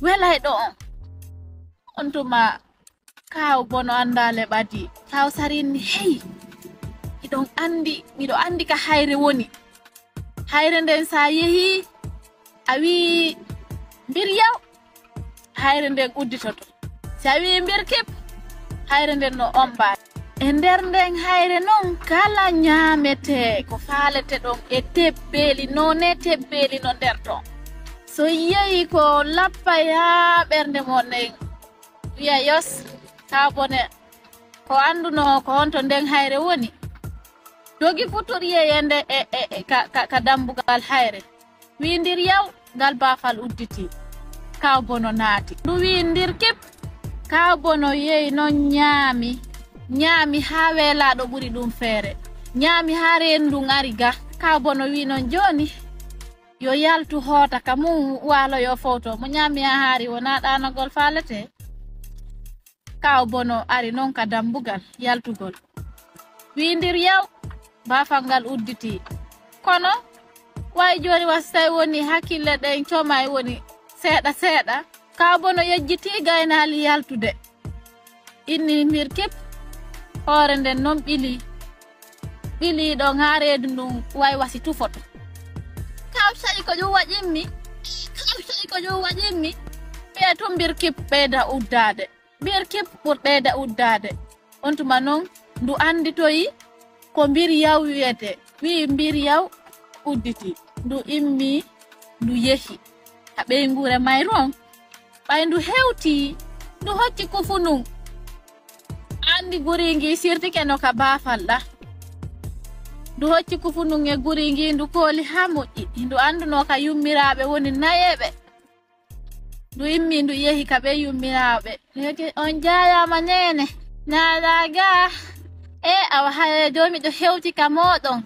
welayɗo on tuma kaw bono andale ɓadi kawsarinni hey miɗo andi ka hayre woni hayre nden sa yehi a wi mbir yaw hayre nden udditoto si a wi mbir kip hayre nden no omba e nder nden hayre non kala ñamete ko faalete ɗon e tebbeli none tebbeli no nder ton so yehi ko lappa ha ɓernde mon nden wiya yos ka bone ko anduno ko honto nden hayre woni dogi futuri yeyende ka dambugal hayre windir yaw gal bafal udditi kaw bono naati ndu windir kip kaw bono yeyi non ñaami ha welaɗo ɓuri ɗum feere ñaami ha rendu ari ga kaw bono wi non joni yo yaltu hoota ka mum walo yo fowto mo ñaami ha haari wona ɗanagol falete kaw bono ari non ka dambugal yaltugol windir yaw bafal ngal udditi kono way joni wasay woni hakkille ɗen comay woni seeɗa ka bono yejjiti gaynali yaltude inni mbir kip hoore nden non ɓili ɗon ha reedu ndun way wasi tufoto kaw sayi ko ɗum waɗinmi ɓiya tum mbir kip ɓeyda uddade mbir kip ɓur ɓeyda uddade on tuma non ndu anditoyi ko mbir yaw wiyete wi mbir yaw udditi ndu immi ndu yehi ha ɓeygure mayron ɓay ndu hewti ndu hocci kufunun andi guringi sirtike no ka bafalɗa ndu hocci kufunun e guringi ndu kooli ha moƴƴi ndu anduno ka yummiraɓe woni nayeɓe ndu immi ndu yehi ka ɓe yummiraɓe ndu on jayama nene nalaga awa haye jomi ɗo hewti ka moɗon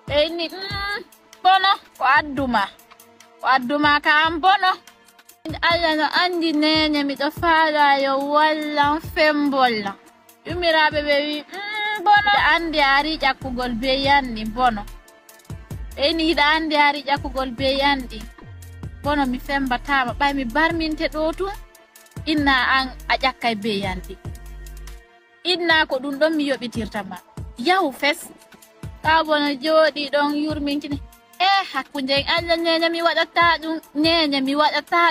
ɓe inni bono ko adduma ka am bono Allah no andi nene miɗo faala yo wallan fembolla yummiraɓe ɓe wi bono andi ari ƴakkugol be yanni bono ɓe inni hiɗa andi ari ƴakkugol be yandi bono mi fembatama ɓay mi barminte ɗo tun inna an a ƴakkay be yandi inna ko ɗum ɗon mi yoɓitirtama yahu fes ka bono jooɗi ɗon yurminkini hakkunde Allah nene mi waɗata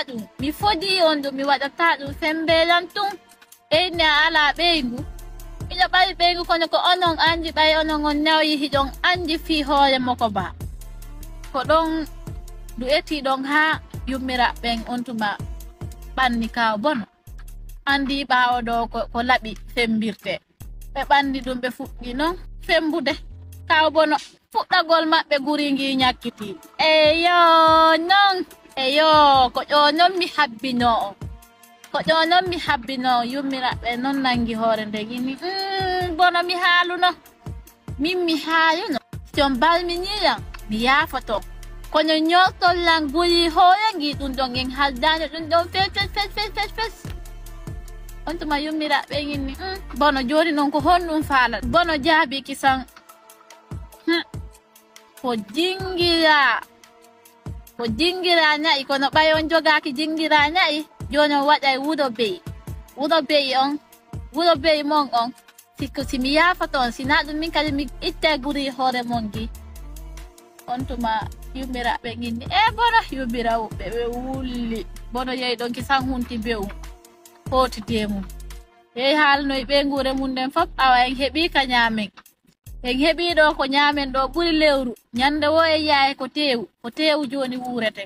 ɗum mi fodi on ɗum mi waɗata ɗum fembelan tun ɓeyni a ala ɓeygu miɗo ɓawi ɓeygu kono ko onon andi ɓay onon on nawyi hiɗon andi fi hoore moko ba ko ɗon ndu eti ɗon ha yummiraɓen on tuma ɓanni kaw bono andi ɓawo ɗo ko laɓi fembirte ɓe ɓandi ɗum ɓe fuɗɗi noon fembude kaw bono fuɗɗagol maɓɓe guringi ñakkiti eyo non eyo ko ƴonon mi habbino on ko ƴonon mi habbino yummiraɓe noon nangi hoore nde gini bono mi haaluno min mi haayuno jon balminiyam mi yaafoto kono ñortollan guri hooyangi ɗum ɗon en haldani ɗum ɗon fes on tuma yummiraɓe gini bono joni noon ko honɗum faala bono jaabi kisan ko jingira ña'i kono ɓayon jogaki jingira ña'i joni on waɗay wudo beyi mon on simi yaafoto on sina ɗum min kadi mi itte guri hoore mon gi on tuma yummiraɓe ginni bono yummiraɓe ɓe wulli bono yeyi ɗon kisan hunti bewu hotide mum yeyi haalnoye ɓe ngure mum nden fof awa en heeɓi ka ñaamen en heeɓi ɗo ko ñaamen ɗo ɓuri lewru ñande wo en yaye ko tewu joni wurete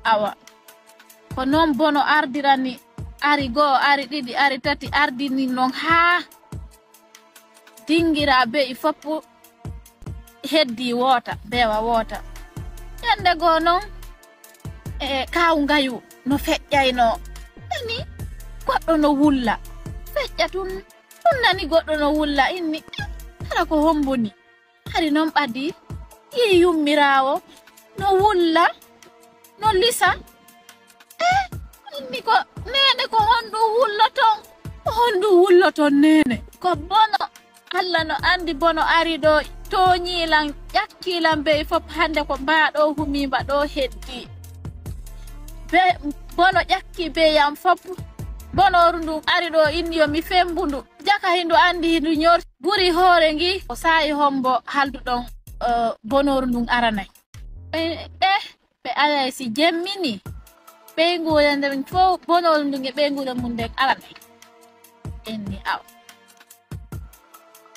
awa ko noon bono ardirani ari goo ari ɗiɗi ari tati ardini noon haa dingira beyi foppu heddi woota bewa woota ñande goo noon kaw ngayu no feƴƴayno ani goɗɗo no wulla feƴƴa tun nani goɗɗo no wulla inni hara ko homboni hari noon ɓadi yi yummirawo no wulla no lisa inni ko nene ko honɗum wulloton nene ko bono Allah no andi bono ari ɗo toñilan ƴakkilan be fof hande ko mbaɗo humimba ɗo heddi be bono ƴakki be yam fof bonoru ndun ari ɗo inni yomi fembundu jaka hindu andi hindu ñor guri hoore ngi o sayi hombo halduɗon bonoru ndun aranay ɓe alay si jemmini ɓeygude nden fof bonoru ndun e ɓeygude mum nden aranay inni aw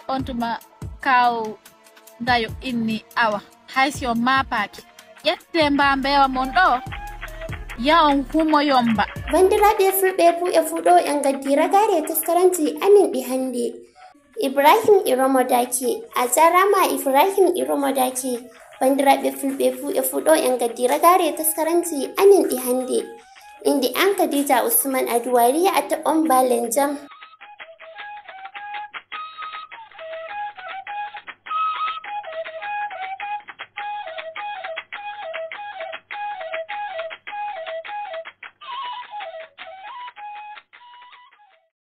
on tuma kaw dayo inni awa haysi on mapaki ƴette mbambewa mon ɗo yawon humo yomba bandiraɓe fulɓe bu'e fuɗo en gaddi ragare taskaranci amin ɗi hande Ibrahim Iromodake a jarama Ibrahim Iromodake bandiraɓe fulɓe bu'e fuɗo en gaddi ragare taskaranci amin ɗi hande indi an Khadija Usman Aduwari a taɓon balen jam